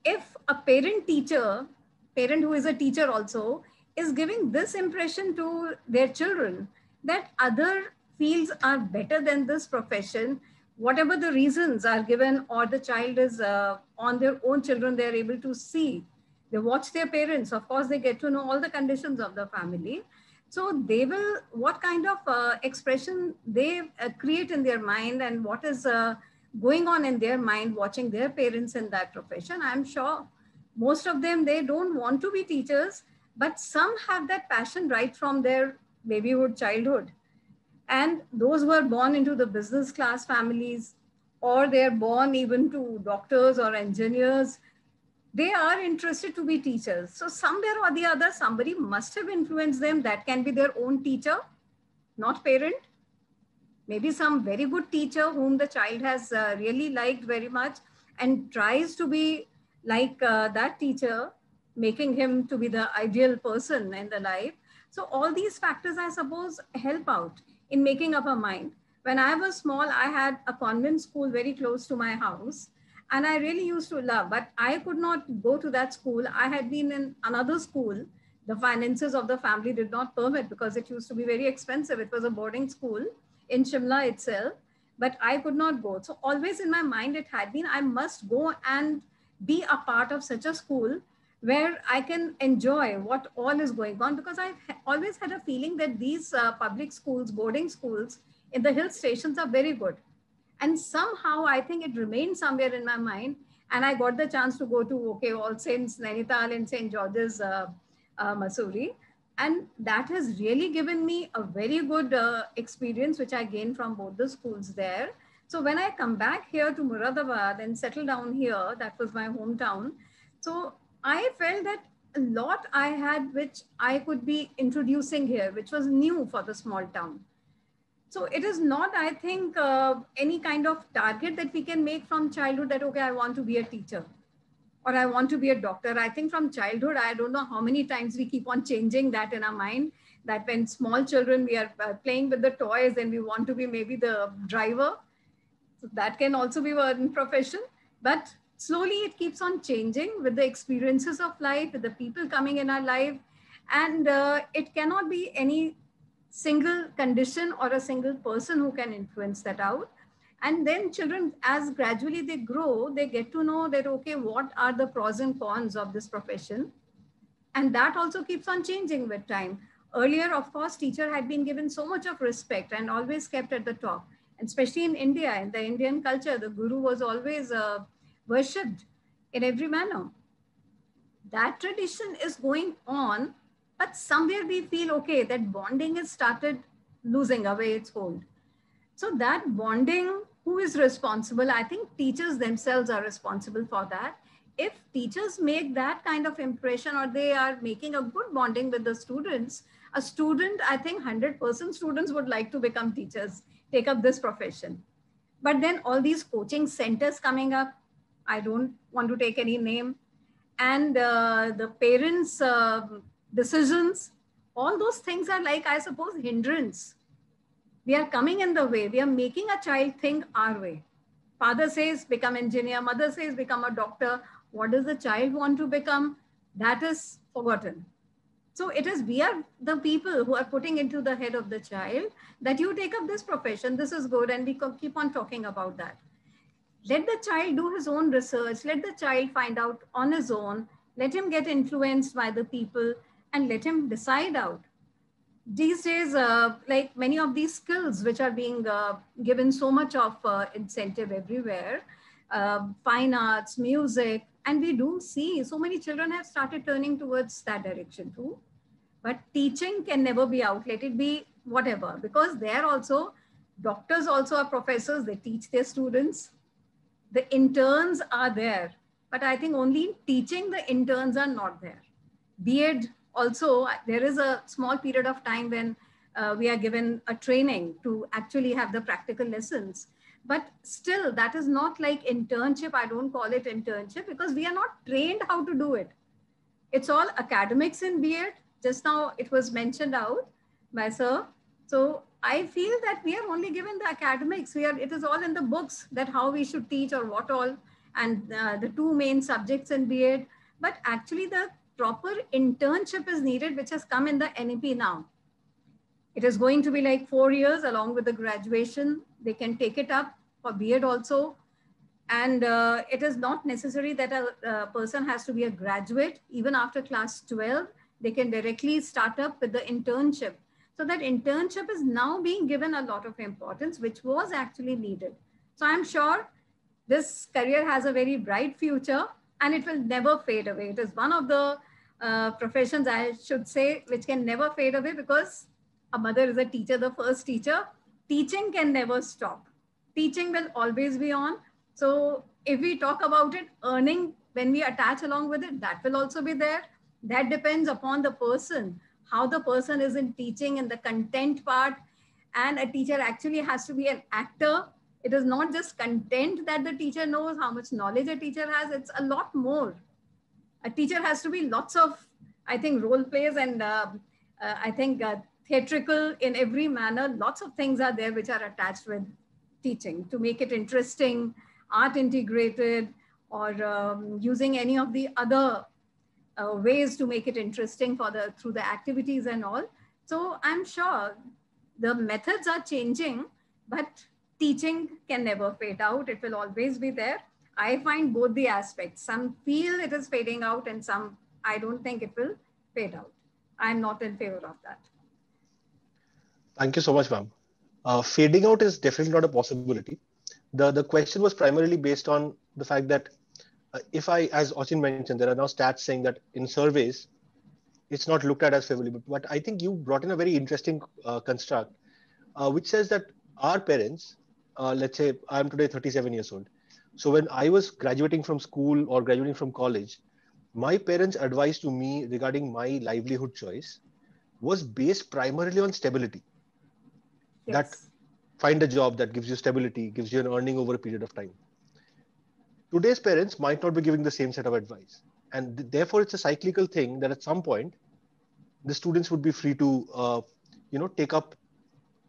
if a parent who is a teacher also, is giving this impression to their children that other fields are better than this profession, whatever the reasons are given, or the child is on their own children, they're able to see. They watch their parents. Of course, they get to know all the conditions of the family. So they will, what kind of expression they create in their mind and what is going on in their mind watching their parents in that profession. I'm sure most of them, they don't want to be teachers, but some have that passion right from their babyhood, childhood. And those who are born into the business class families, or they're born even to doctors or engineers, they are interested to be teachers. So somewhere or the other, somebody must have influenced them. That can be their own teacher, not parent. Maybe some very good teacher whom the child has really liked very much and tries to be like that teacher, making him to be the ideal person in the life. So all these factors, I suppose, help out in making up a mind. When I was small, I had a convent school very close to my house. And I really used to love, but I could not go to that school. I had been in another school. The finances of the family did not permit because it used to be very expensive. It was a boarding school in Shimla itself, but I could not go. So always in my mind, it had been, I must go and be a part of such a school where I can enjoy what all is going on, because I always had a feeling that these public schools, boarding schools in the hill stations are very good. And somehow I think it remained somewhere in my mind. And I got the chance to go to, All Saints, Nainital and St. George's, Mussoorie. And that has really given me a very good experience, which I gained from both the schools there. So when I come back here to Moradabad and settle down here, that was my hometown. So I felt that a lot I had, which I could be introducing here, which was new for the small town. So it is not, I think, any kind of target that we can make from childhood that, I want to be a teacher or I want to be a doctor. I think from childhood, I don't know how many times we keep on changing that in our mind, that when small children, we are playing with the toys and we want to be maybe the driver. So that can also be one profession, but slowly it keeps on changing with the experiences of life, with the people coming in our life. And it cannot be any single condition or a single person who can influence that out. And then children, as gradually they grow, they get to know that, what are the pros and cons of this profession? And that also keeps on changing with time. Earlier, of course, teacher had been given so much of respect and always kept at the top. And especially in India, in the Indian culture, the guru was always worshipped in every manner. That tradition is going on, but somewhere we feel, that bonding has started losing away its hold. So that bonding, who is responsible? I think teachers themselves are responsible for that. If teachers make that kind of impression, or they are making a good bonding with the students, a student, I think 100% students would like to become teachers, take up this profession. But then all these coaching centers coming up, I don't want to take any name, and the parents' decisions, all those things are like, I suppose, hindrance. We are coming in the way. We are making a child think our way. Father says, become engineer. Mother says, become a doctor. What does the child want to become? That is forgotten. So it is, we are the people who are putting into the head of the child that you take up this profession. This is good. And we keep on talking about that. Let the child do his own research. Let the child find out on his own. Let him get influenced by the people and let him decide out. These days, like many of these skills which are being given so much of incentive everywhere, fine arts, music, and we do see so many children have started turning towards that direction too. But teaching can never be out. Let it be whatever, because they're also, doctors also are professors. They teach their students. The interns are there, but I think only teaching the interns are not there. B.Ed also, there is a small period of time when we are given a training to actually have the practical lessons. But still, that is not like internship. I don't call it internship because we are not trained how to do it. It's all academics in B.Ed. Just now it was mentioned out by sir. So I feel that we are only given the academics. It is all in the books that how we should teach or what all, and the two main subjects in B.Ed. But actually the proper internship is needed, which has come in the NEP now. It is going to be like 4 years along with the graduation. They can take it up for B.Ed also. And it is not necessary that a person has to be a graduate. Even after class 12, they can directly start up with the internship. So that internship is now being given a lot of importance, which was actually needed. So I'm sure this career has a very bright future and it will never fade away. It is one of the professions, I should say, which can never fade away, because a mother is a teacher, the first teacher. Teaching can never stop. Teaching will always be on. So if we talk about it, earning, when we attach along with it, that will also be there. That depends upon the person, how the person is in teaching and the content part. And a teacher actually has to be an actor. It is not just content that the teacher knows, how much knowledge a teacher has. It's a lot more. A teacher has to be lots of, I think, role plays and I think theatrical in every manner. Lots of things are there which are attached with teaching to make it interesting, art integrated, or using any of the other ways to make it interesting for through the activities and all. So I'm sure the methods are changing, but teaching can never fade out. It will always be there. I find both the aspects. Some feel it is fading out and some, I don't think it will fade out. I'm not in favor of that. Thank you so much, ma'am. Fading out is definitely not a possibility. The question was primarily based on the fact that if I, as Achin mentioned, there are now stats saying that in surveys, it's not looked at as favorably. But I think you brought in a very interesting construct, which says that our parents, let's say I'm today 37 years old. So when I was graduating from school or graduating from college, my parents' advice to me regarding my livelihood choice was based primarily on stability. Yes. That find a job that gives you stability, gives you an earning over a period of time. Today's parents might not be giving the same set of advice. And therefore, it's a cyclical thing that at some point, the students would be free to, take up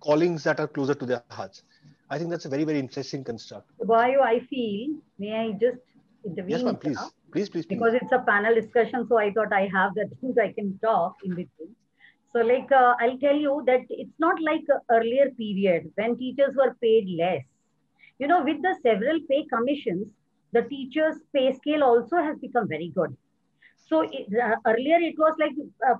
callings that are closer to their hearts. I think that's a very, very interesting construct. Why I feel, may I just intervene? Yes, ma'am, please. Please. Because it's a panel discussion, so I thought I have that things I can talk in between. So like, I'll tell you that it's not like earlier period when teachers were paid less. You know, with the several pay commissions, the teachers' pay scale also has become very good. So earlier it was like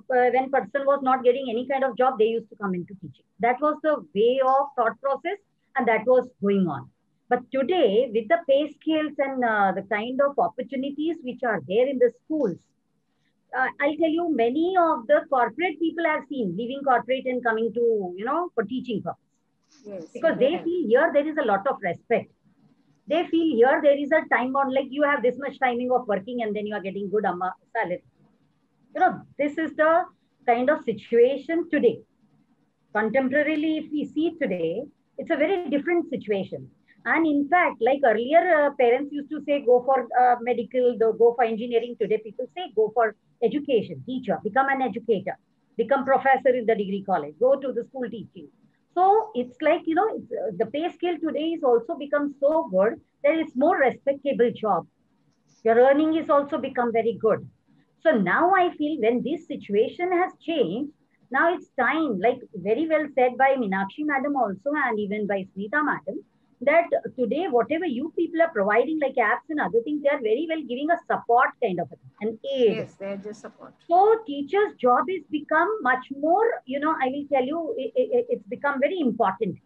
when person was not getting any kind of job, they used to come into teaching. That was the way of thought process, and that was going on. But today, with the pay scales and the kind of opportunities which are there in the schools, I'll tell you, many of the corporate people I've seen leaving corporate and coming to, for teaching purpose. Yes, because they feel here there is a lot of respect. They feel here there is a time bound, like you have this much timing of working and then you are getting good salary. This is the kind of situation today. Contemporarily, if we see today, it's a very different situation. And in fact, like earlier, parents used to say, go for medical, go for engineering. Today, people say, go for education, teacher, become an educator, become professor in the degree college, go to the school teaching. So it's like, the pay scale today is also become so good that it's more respectable job. Your earning is also become very good. So now I feel when this situation has changed, now it's time, like very well said by Meenakshi madam also, and even by Smita madam, that today, whatever you people are providing, like apps and other things, they are very well giving a support kind of an aid. Yes, they're just support. So teachers' job is become much more, I will tell you, it's become very important.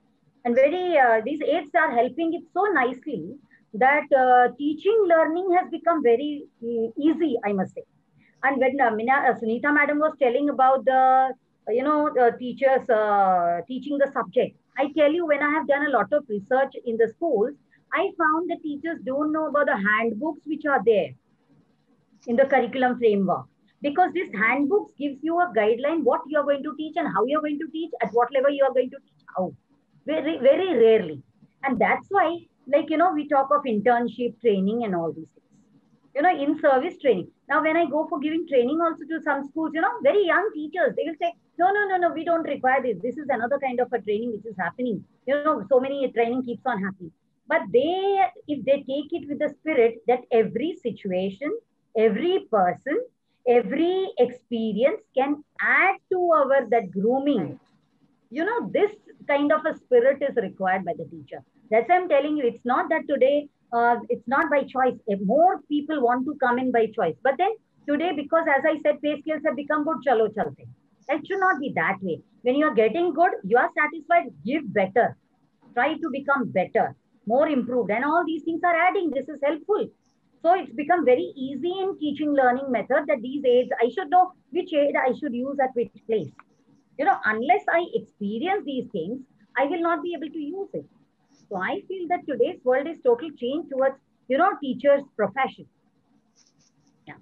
And very, these aids are helping it so nicely that teaching learning has become very easy, I must say. And when Sunita madam was telling about the, teachers teaching the subject, I tell you, when I have done a lot of research in the schools, I found that teachers don't know about the handbooks which are there in the curriculum framework. Because this handbooks gives you a guideline what you are going to teach and how you are going to teach, at what level you are going to teach, how. Very, very rarely. And that's why, like, we talk of internship training and all these things. In-service training. Now, when I go for giving training also to some schools, very young teachers, they will say, no, we don't require this. This is another kind of a training which is happening. So many training keeps on happening. But if they take it with the spirit that every situation, every person, every experience can add to that grooming. This kind of a spirit is required by the teacher. That's why I'm telling you, it's not that today, it's not by choice. More people want to come in by choice. But then today, because as I said, pay scales have become good, chalo chalte. That should not be that way. When you are getting good, you are satisfied, give better. Try to become better, more improved. And all these things are adding. This is helpful. So it's become very easy in teaching learning method that these aids, I should know which aid I should use at which place. Unless I experience these things, I will not be able to use it. So I feel that today's world is totally changed towards, teachers' profession. Yeah.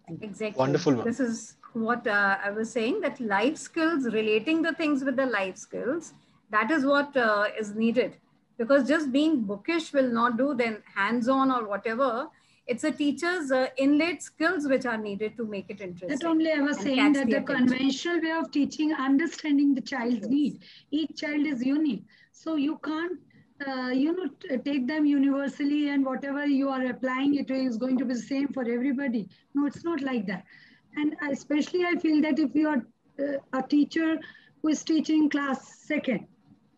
Exactly. Wonderful. This is what I was saying, that life skills, relating the things with the life skills, that is what is needed. Because just being bookish will not do, then hands-on or whatever. It's a teacher's inlaid skills which are needed to make it interesting. That only I was saying that the conventional way of teaching, understanding the child's need. Each child is unique. So you can't, take them universally and whatever you are applying, it is going to be the same for everybody. No, it's not like that. And especially I feel that if you are a teacher who is teaching class 2nd,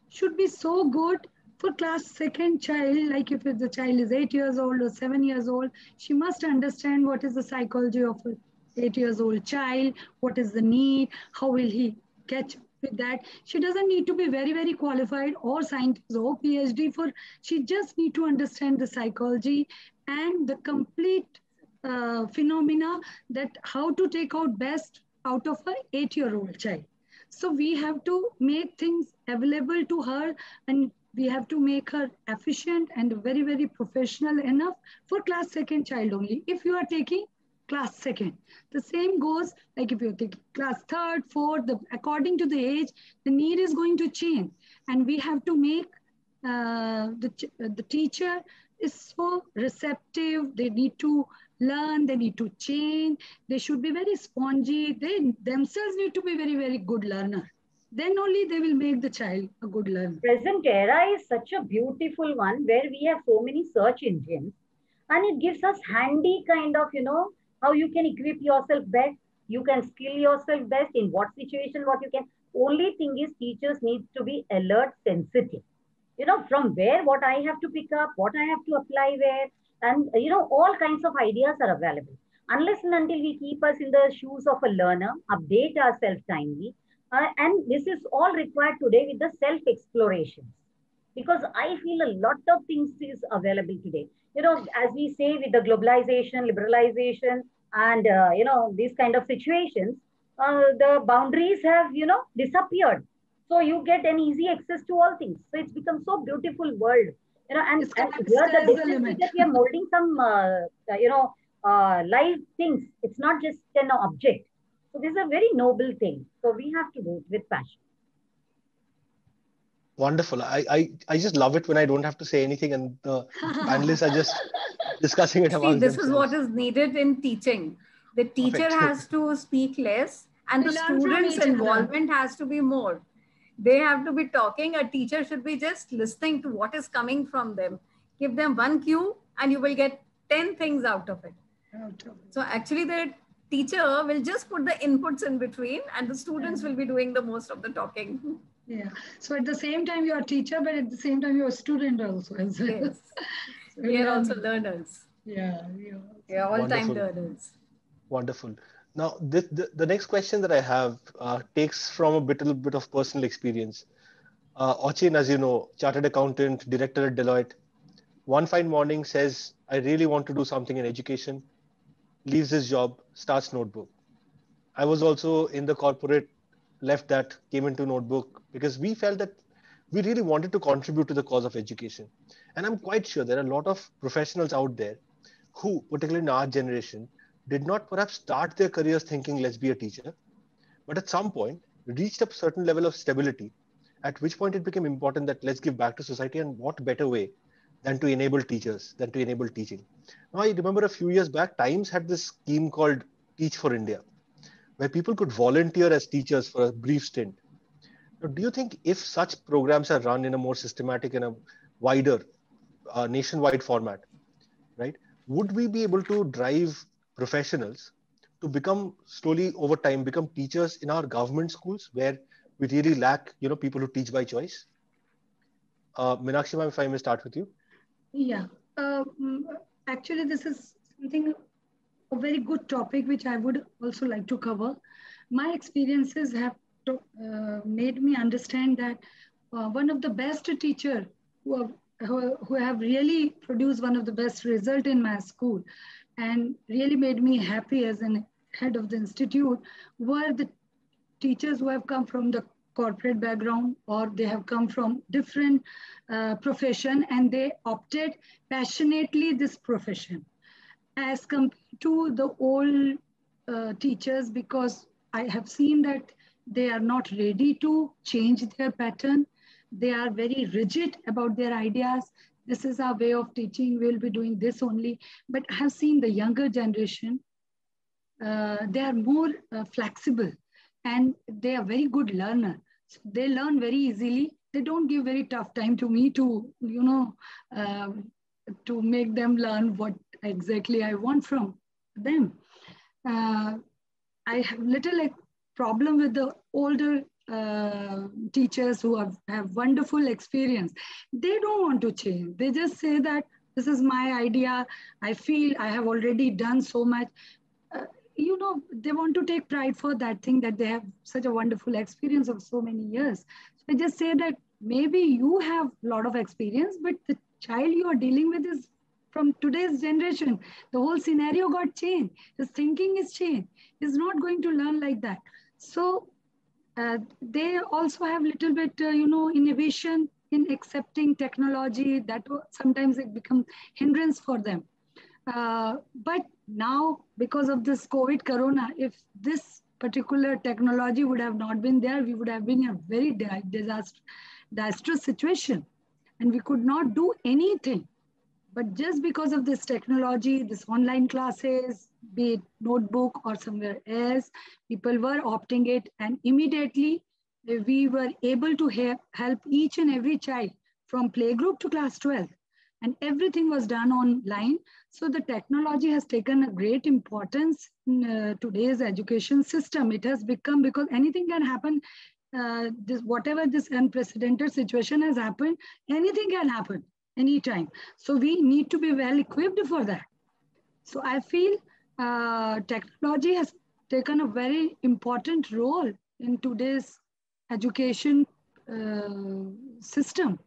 should be so good for class 2nd child, like if the child is 8 years old or 7 years old, she must understand what is the psychology of an 8 years old child, what is the need, how will he catch with that. She doesn't need to be very, very qualified or scientist or PhD for, she just need to understand the psychology and the complete phenomena that how to take out best out of an 8-year-old child. So we have to make things available to her, and we have to make her efficient and very, very professional enough for class 2nd child only. If you are taking class 2nd, the same goes like if you're taking class 3rd, 4th, according to the age, the need is going to change. And we have to make the teacher is so receptive. They need to learn, they need to change, they should be very spongy, they themselves need to be very, very good learner. Then only they will make the child a good learner. Present era is such a beautiful one where we have so many search engines, and it gives us handy kind of, how you can equip yourself best, you can skill yourself best, in what situation, what you can. Only thing is teachers need to be alert, sensitive. From where, what I have to pick up, what I have to apply where, and all kinds of ideas are available. Unless and until we keep us in the shoes of a learner, update ourselves timely, and this is all required today with the self-explorations. Because I feel a lot of things is available today. As we say, with the globalization, liberalization, and these kind of situations, the boundaries have disappeared. So you get an easy access to all things. So it's become so beautiful world. And here the difference is that we are molding some live things. It's not just an object. So this is a very noble thing. So we have to do it with passion. Wonderful. I just love it when I don't have to say anything and the panelists are just discussing it among themselves. This is what is needed in teaching. The teacher has to speak less and the students' involvement has to be more. They have to be talking. A teacher should be just listening to what is coming from them. Give them one cue and you will get 10 things out of it. So actually the teacher will just put the inputs in between and the students will be doing the most of the talking. Yeah. So at the same time, you're a teacher, but at the same time, you're a student also. Yes. So we are also learners. Yeah. We are all-time learners. Wonderful. Now, the next question that I have takes from a little bit of personal experience. Achin, as you know, chartered accountant, director at Deloitte, one fine morning says, I really want to do something in education, leaves his job, starts Notebook. I was also in the corporate, left that, came into Notebook because we felt that we really wanted to contribute to the cause of education. And I'm quite sure there are a lot of professionals out there who, particularly in our generation, did not perhaps start their careers thinking, let's be a teacher, but at some point reached a certain level of stability, at which point it became important that let's give back to society, and what better way than to enable teachers, than to enable teaching. Now, I remember a few years back, Times had this scheme called Teach for India, where people could volunteer as teachers for a brief stint. Now, do you think if such programs are run in a more systematic and a wider nationwide format, right, would we be able to drive professionals to become slowly over time, become teachers in our government schools where we really lack, people who teach by choice? Meenakshi ma'am, if I may start with you. Yeah, actually this is something, a very good topic, which I would also like to cover. My experiences have made me understand that one of the best teachers who have really produced one of the best result in my school and really made me happy as an head of the institute were the teachers who have come from the corporate background, or they have come from different profession and they opted passionately this profession as compared to the old teachers, because I have seen that they are not ready to change their pattern. They are very rigid about their ideas. This is our way of teaching. We'll be doing this only. But I have seen the younger generation, they are more flexible and they are very good learner. So they learn very easily. They don't give very tough time to me to, to make them learn what exactly I want from them. I have little problem with the older teachers who have wonderful experience. They don't want to change. They just say that this is my idea. I feel I have already done so much. they want to take pride for that thing, that they have such a wonderful experience of so many years. So I just say that maybe you have a lot of experience, but the child you are dealing with is from today's generation. The whole scenario got changed. His thinking is changed. He's not going to learn like that. So they also have little bit, innovation in accepting technology, that sometimes it becomes hindrance for them. But now, because of this COVID corona, if this particular technology would have not been there, we would have been in a very disastrous situation, and we could not do anything. But just because of this technology, this online classes, be it notebook or somewhere else, people were opting it, and immediately we were able to help each and every child from playgroup to class 12. And everything was done online. So the technology has taken a great importance in today's education system. It has become, because anything can happen, whatever this unprecedented situation has happened, anything can happen anytime. So we need to be well equipped for that. So I feel technology has taken a very important role in today's education system.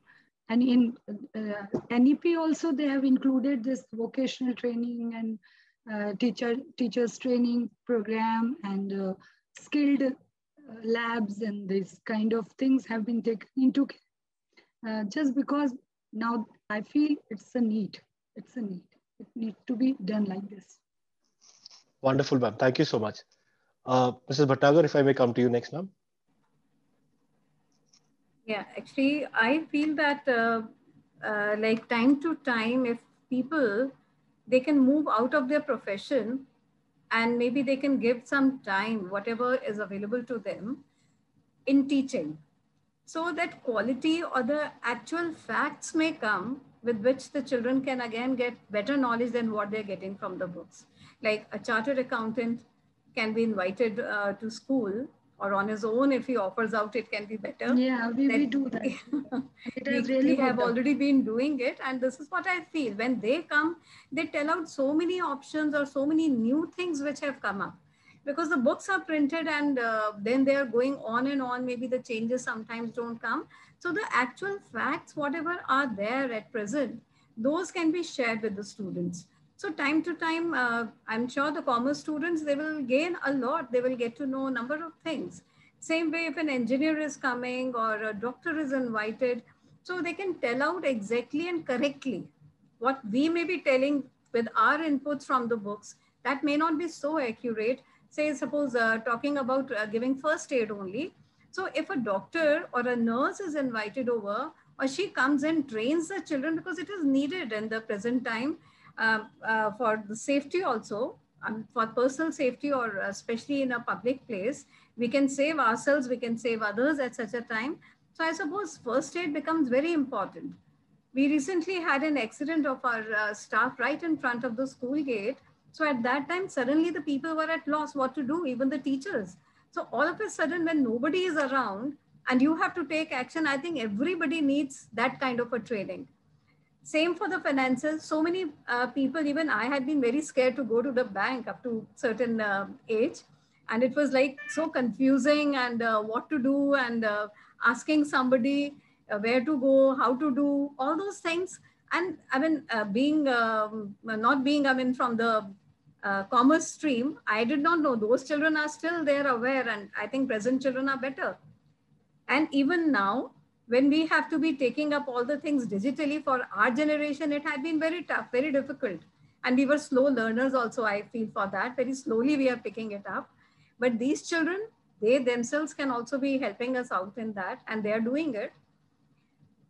And in NEP also, they have included this vocational training and teachers training program, and skilled labs, and these kind of things have been taken into just because now I feel it's a need. It's a need. It needs to be done like this. Wonderful, ma'am. Thank you so much. Mrs. Bhattagar, if I may come to you next, ma'am. Yeah, actually, I feel that like time to time, if people, they can move out of their profession and maybe they can give some time, whatever is available to them, in teaching, so that quality or the actual facts may come with which the children can again get better knowledge than what they're getting from the books. Like a chartered accountant can be invited to school, or on his own, if he offers out, it can be better. Yeah, we do that. We have already been doing it. And this is what I feel. When they come, they tell out so many options or so many new things which have come up. Because the books are printed and then they are going on and on. Maybe the changes sometimes don't come. So the actual facts, whatever are there at present, those can be shared with the students. So time to time, I'm sure the commerce students, they will gain a lot. They will get to know a number of things. Same way if an engineer is coming or a doctor is invited, so they can tell out exactly and correctly what we may be telling with our inputs from the books. That may not be so accurate. Say, suppose talking about giving first aid only. So if a doctor or a nurse is invited over, or she comes and trains the children, because it is needed in the present time, for the safety also, for personal safety, or especially in a public place, we can save ourselves, we can save others at such a time. So I suppose first aid becomes very important. We recently had an accident of our staff right in front of the school gate. So at that time, suddenly the people were at loss what to do, even the teachers. So all of a sudden, when nobody is around and you have to take action, I think everybody needs that kind of a training. Same for the finances. So many people, even I had been very scared to go to the bank up to certain age. And it was like so confusing, and what to do, and asking somebody where to go, how to do, all those things. And I mean, not being, I mean, from the commerce stream, I did not know. Those children are still there aware, and I think present children are better. And even now, when we have to be taking up all the things digitally for our generation, it had been very tough, very difficult. And we were slow learners also, I feel, for that. Very slowly we are picking it up. But these children, they themselves can also be helping us out in that, and they are doing it.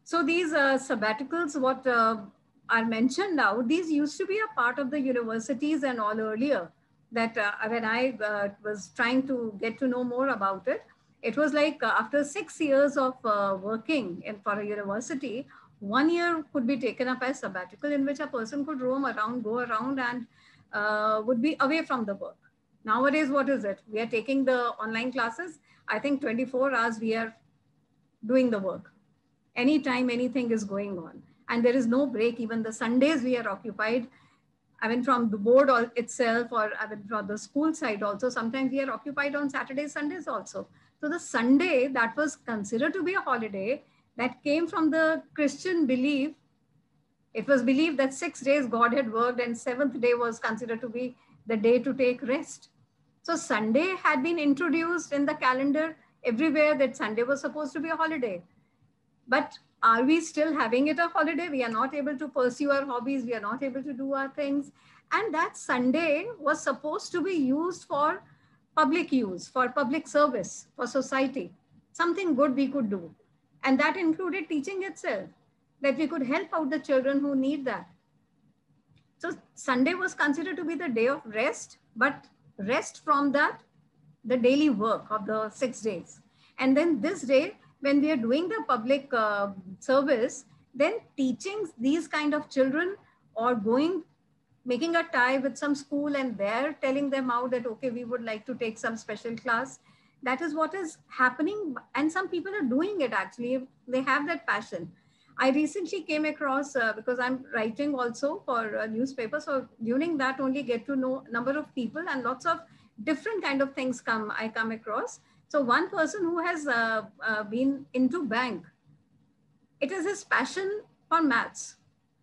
So these sabbaticals, what are mentioned now, these used to be a part of the universities and all earlier. That when I was trying to get to know more about it, it was like after 6 years of working for a university, 1 year could be taken up as sabbatical, in which a person could roam around, go around, and would be away from the work. Nowadays, what is it? We are taking the online classes. I think 24 hours we are doing the work. Anytime anything is going on. And there is no break. Even the Sundays we are occupied. I mean, from the board itself, or I mean, from the school side also, sometimes we are occupied on Saturdays, Sundays also. So the Sunday that was considered to be a holiday, that came from the Christian belief. It was believed that 6 days God had worked and 7th day was considered to be the day to take rest. So Sunday had been introduced in the calendar everywhere, that Sunday was supposed to be a holiday. But are we still having it a holiday? We are not able to pursue our hobbies. We are not able to do our things. And that Sunday was supposed to be used for public use, for public service, for society, something good we could do. And that included teaching itself, that we could help out the children who need that. So Sunday was considered to be the day of rest, but rest from that, the daily work of the 6 days. And then this day, when we are doing the public service, then teaching these kind of children, or making a tie with some school and there telling them out that, okay, we would like to take some special class. That is what is happening. And some people are doing it actually. They have that passion. I recently came across, because I'm writing also for a newspaper. So during that only get to know a number of people, and lots of different kind of things I come across. So one person who has been into bank, it is his passion for maths.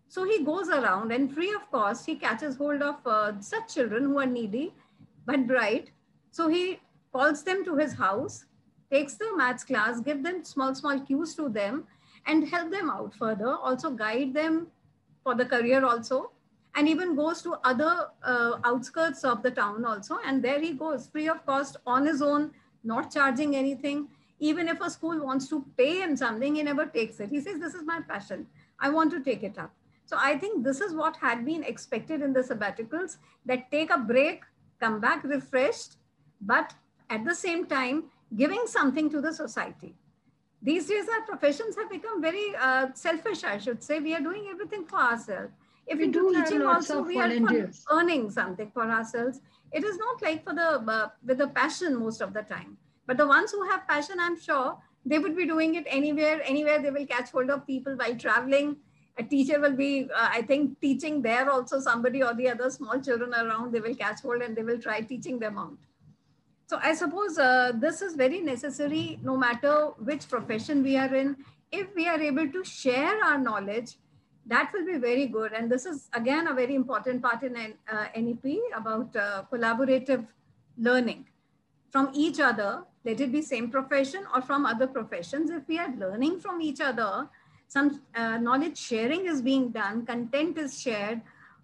So he goes around and free of cost, he catches hold of such children who are needy but bright. So he calls them to his house, takes the maths class, give them small cues to them and help them out further, also guide them for the career also, and even goes to other outskirts of the town also. And there he goes free of cost on his own, not charging anything. Even if a school wants to pay him something, he never takes it. He says, this is my passion. I want to take it up. So I think this is what had been expected in the sabbaticals, that take a break, come back refreshed, but at the same time, giving something to the society. These days, our professions have become very selfish, I should say. We are doing everything for ourselves. If we do teaching also, we are earning something for ourselves. It is not like for with the passion most of the time. But the ones who have passion, I'm sure, they would be doing it anywhere they will catch hold of people while traveling. A teacher will be, I think, teaching there also, somebody or the other, small children around, they will catch hold and they will try teaching them out. So I suppose this is very necessary, no matter which profession we are in. If we are able to share our knowledge, that will be very good. And this is, again, a very important part in NEP about collaborative learning from each other, let it be same profession or from other professions. If we are learning from each other, some knowledge sharing is being done, content is shared,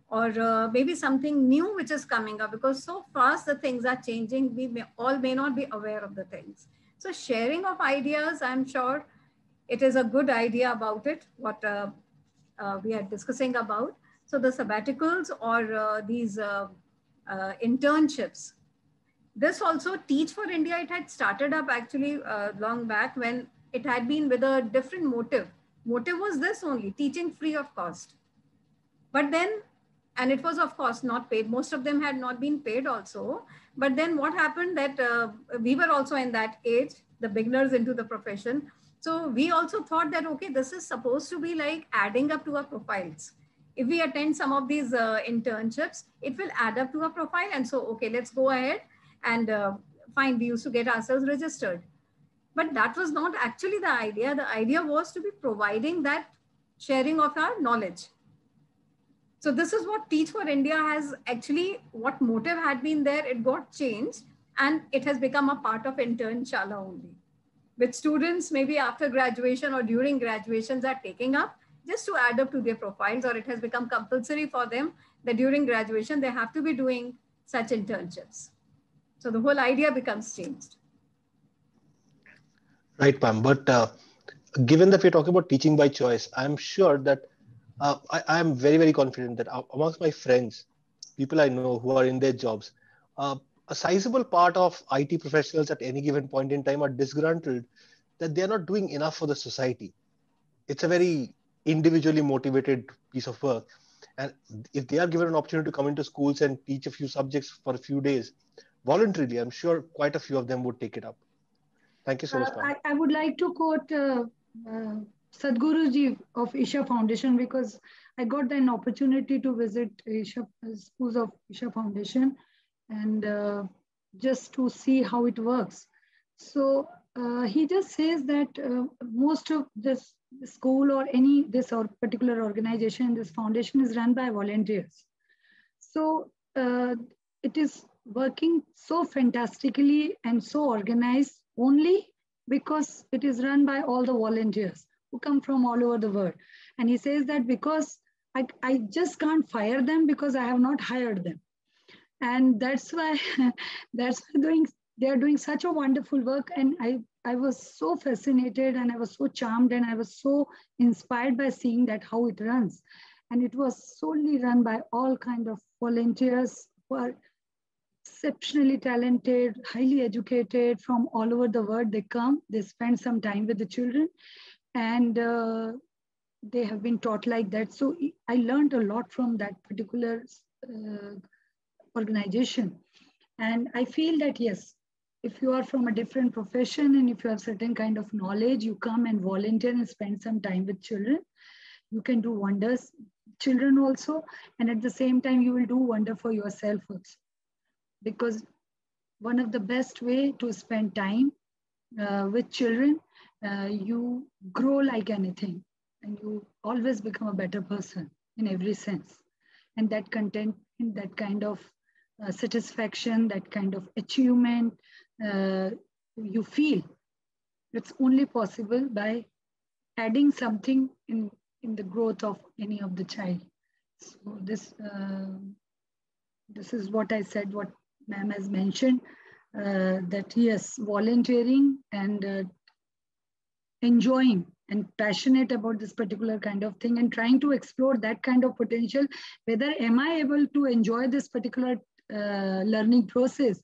or maybe something new which is coming up, because so fast the things are changing, we may not be aware of the things. So sharing of ideas, I'm sure it is a good idea about it, what we are discussing about. So the sabbaticals or these internships, this also Teach for India, it had started up actually long back, when it had been with a different motive. Motive was this only, teaching free of cost. But then, and it was of course not paid. Most of them had not been paid also. But then what happened that we were also in that age, the beginners into the profession. So we also thought that, okay, this is supposed to be like adding up to our profiles. If we attend some of these internships, it will add up to our profile. And so, okay, let's go ahead and fine, we used to get ourselves registered. But that was not actually the idea. The idea was to be providing that sharing of our knowledge. So this is what Teach for India has actually, what motive had been there, it got changed and it has become a part of Internshala only. With students maybe after graduation or during graduations are taking up just to add up to their profiles, or it has become compulsory for them that during graduation they have to be doing such internships. So the whole idea becomes changed. Right, Pam. But given that we're talking about teaching by choice, I'm sure that I am very, very confident that amongst my friends, people I know who are in their jobs, a sizable part of IT professionals at any given point in time are disgruntled that they're not doing enough for the society. It's a very individually motivated piece of work. And if they are given an opportunity to come into schools and teach a few subjects for a few days, voluntarily, I'm sure quite a few of them would take it up. Thank you so much, Pam. I would like to quote Sadhguruji of Isha Foundation, because I got an opportunity to visit Isha schools of Isha Foundation and just to see how it works. So he just says that most of this school or this or particular organization, this foundation is run by volunteers. So it is working so fantastically and so organized only because it is run by all the volunteers who come from all over the world. And he says that because I just can't fire them because I have not hired them. And that's why they are doing such a wonderful work. And I was so fascinated and I was so charmed and I was so inspired by seeing that how it runs. And it was solely run by all kind of volunteers who are exceptionally talented, highly educated from all over the world. They come, they spend some time with the children, and they have been taught like that. So I learned a lot from that particular organization. And I feel that, yes, if you are from a different profession and if you have certain kind of knowledge, you come and volunteer and spend some time with children, you can do wonders, children also, and at the same time, you will do wonder for yourself also. Because one of the best way to spend time with children, you grow like anything and you always become a better person in every sense. And that content, that kind of satisfaction, that kind of achievement you feel, it's only possible by adding something in the growth of any of the child. So this is what I said, what ma'am has mentioned, that yes, volunteering and enjoying and passionate about this particular kind of thing and trying to explore that kind of potential, whether am I able to enjoy this particular learning process,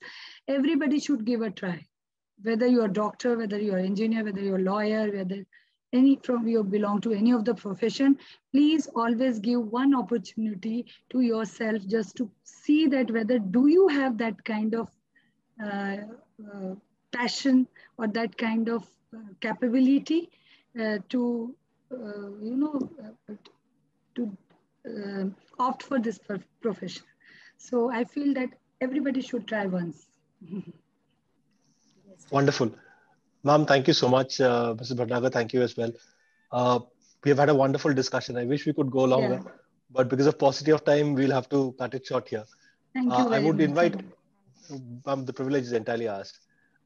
everybody should give a try. Whether you're a doctor, whether you're an engineer, whether you're a lawyer, whether you belong to any of the profession, please always give one opportunity to yourself just to see that whether do you have that kind of passion or that kind of capability to opt for this profession. So I feel that everybody should try once. Wonderful. Ma'am, thank you so much. Mrs. Bhatnagar, thank you as well. We have had a wonderful discussion. I wish we could go longer, but because of paucity of time, we'll have to cut it short here. Thank you very I would much. invite, the privilege is entirely ours.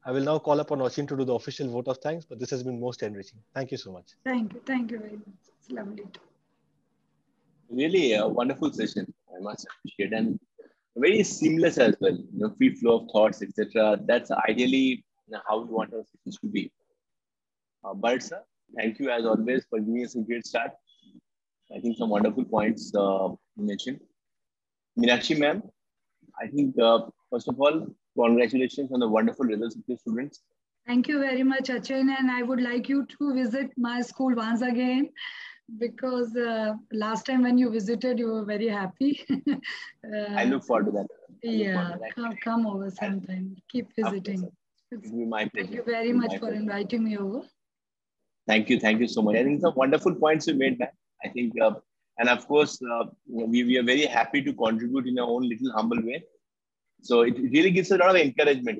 I will now call upon Oshin to do the official vote of thanks, but this has been most enriching. Thank you so much. Thank you very much. It's lovely. Really a wonderful session, I must appreciate, and very seamless as well. Free flow of thoughts, etc. That's ideally how we want our sessions to be. But sir, thank you as always for giving us a great start. I think some wonderful points you mentioned. Meenakshi ma'am, I think first of all, congratulations on the wonderful results of your students. Thank you very much, Achin, and I would like you to visit my school once again, because last time when you visited, you were very happy. I look forward to that. Yeah, come over sometime. Keep visiting. It will be my pleasure. Thank you very much for inviting me over. Thank you so much. I think some wonderful points you made, man. I think, and of course, we are very happy to contribute in our own little humble way. So it really gives a lot of encouragement,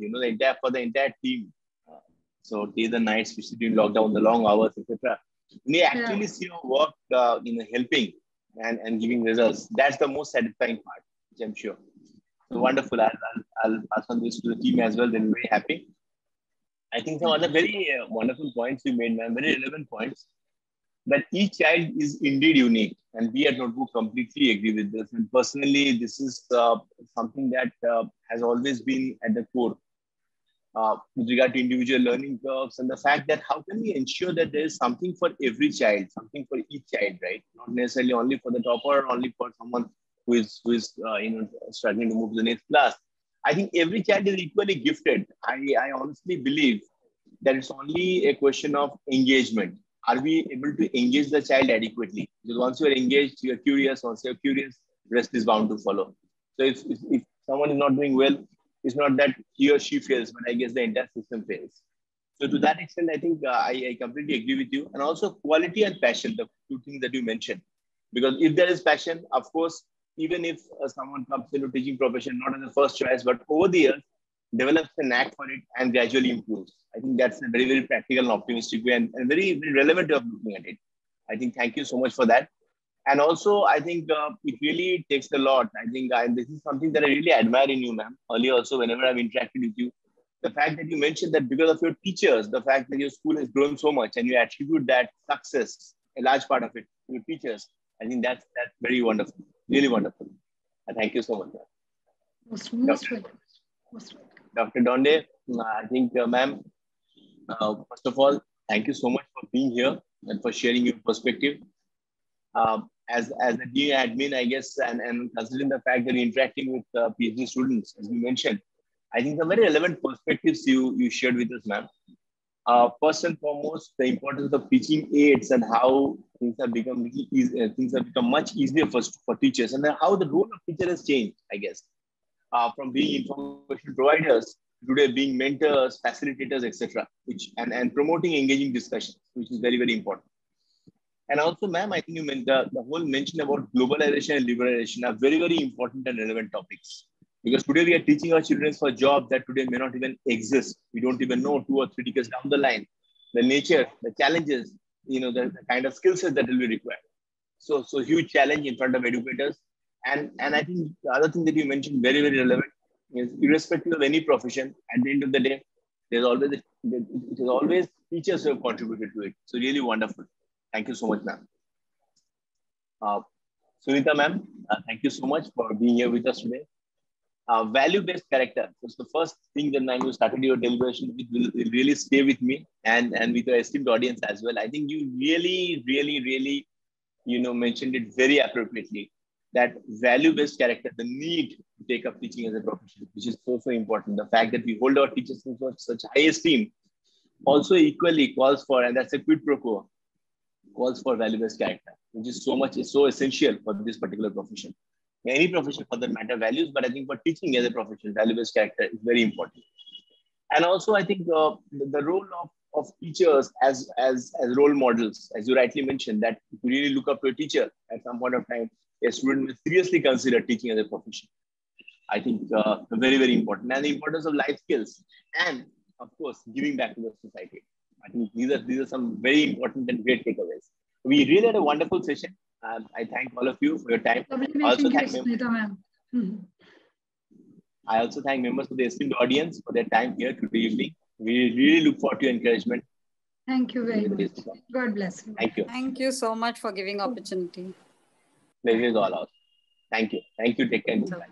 for the entire team. So days and nights, especially during lockdown, the long hours, etc. We actually see your work, helping and giving results. That's the most satisfying part, which I'm sure. So wonderful. I'll pass on this to the team as well. They're very happy. I think some other very wonderful points you made, man. Very relevant points. That each child is indeed unique, and we at Notebook completely agree with this. And personally, this is something that has always been at the core with regard to individual learning curves and the fact that how can we ensure that there is something for every child, something for each child, right? Not necessarily only for the topper, or only for someone who is struggling to move to the next class. I think every child is equally gifted. I honestly believe that it's only a question of engagement. Are we able to engage the child adequately? Because once you're engaged, you're curious. Once you're curious, rest is bound to follow. So if someone is not doing well, it's not that he or she fails, but I guess the entire system fails. So to that extent, I think I completely agree with you. And also quality and passion, the two things that you mentioned. Because if there is passion, of course, even if someone comes into teaching profession, not as a first choice, but over the years, develops a knack for it and gradually improves. I think that's a very, very practical and optimistic way and very, very relevant way of looking at it. I think thank you so much for that. And also, I think it really takes a lot. I think this is something that I really admire in you, ma'am. Earlier also, whenever I've interacted with you, the fact that you mentioned that because of your teachers, the fact that your school has grown so much and you attribute that success, a large part of it, to your teachers, I think that's very wonderful, really wonderful. And thank you so much. Most welcome. Dr. Donde, I think, ma'am, first of all, thank you so much for being here and for sharing your perspective. As a dean admin, I guess, and considering the fact that you're interacting with PhD students, as you mentioned, I think the very relevant perspectives you shared with us, ma'am. First and foremost, the importance of teaching aids and how things have become much easier for teachers, and then how the role of teacher has changed, I guess, from being information providers today being mentors, facilitators, etc., and promoting engaging discussions, which is very, very important. And also, ma'am, I think you meant the whole mention about globalization and liberalization are very, very important and relevant topics. Because today we are teaching our children for jobs that today may not even exist. We don't even know 2 or 3 decades down the line, the nature, the challenges, the kind of skill set that will be required. So huge challenge in front of educators. And I think the other thing that you mentioned, very, very relevant, is irrespective of any profession, at the end of the day, it is always teachers who have contributed to it. So really wonderful. Thank you so much, ma'am. Sunita, ma'am, thank you so much for being here with us today. Value-based character. That's the first thing that you started your deliberation with will really stay with me and with your esteemed audience as well. I think you really, really, really, mentioned it very appropriately. That value-based character, the need to take up teaching as a profession, which is so important. The fact that we hold our teachers in such high esteem also equally calls for, and that's a quid pro quo, calls for value-based character, which is so essential for this particular profession. Any profession for that matter values, but I think for teaching as a profession, value-based character is very important. And also, I think the role of teachers as role models, as you rightly mentioned, that if you really look up to a teacher at some point of time, a student will seriously consider teaching as a profession. I think very, very important. And the importance of life skills and, of course, giving back to the society. I think these are some very important and great takeaways. We really had a wonderful session. I thank all of you for your time. I also thank members of the esteemed audience for their time here today evening. We really look forward to your encouragement. Thank you very much. God bless you. Thank you. Thank you so much for giving opportunity. Pleasure is all ours. Thank you. Thank you. Take care. Goodbye.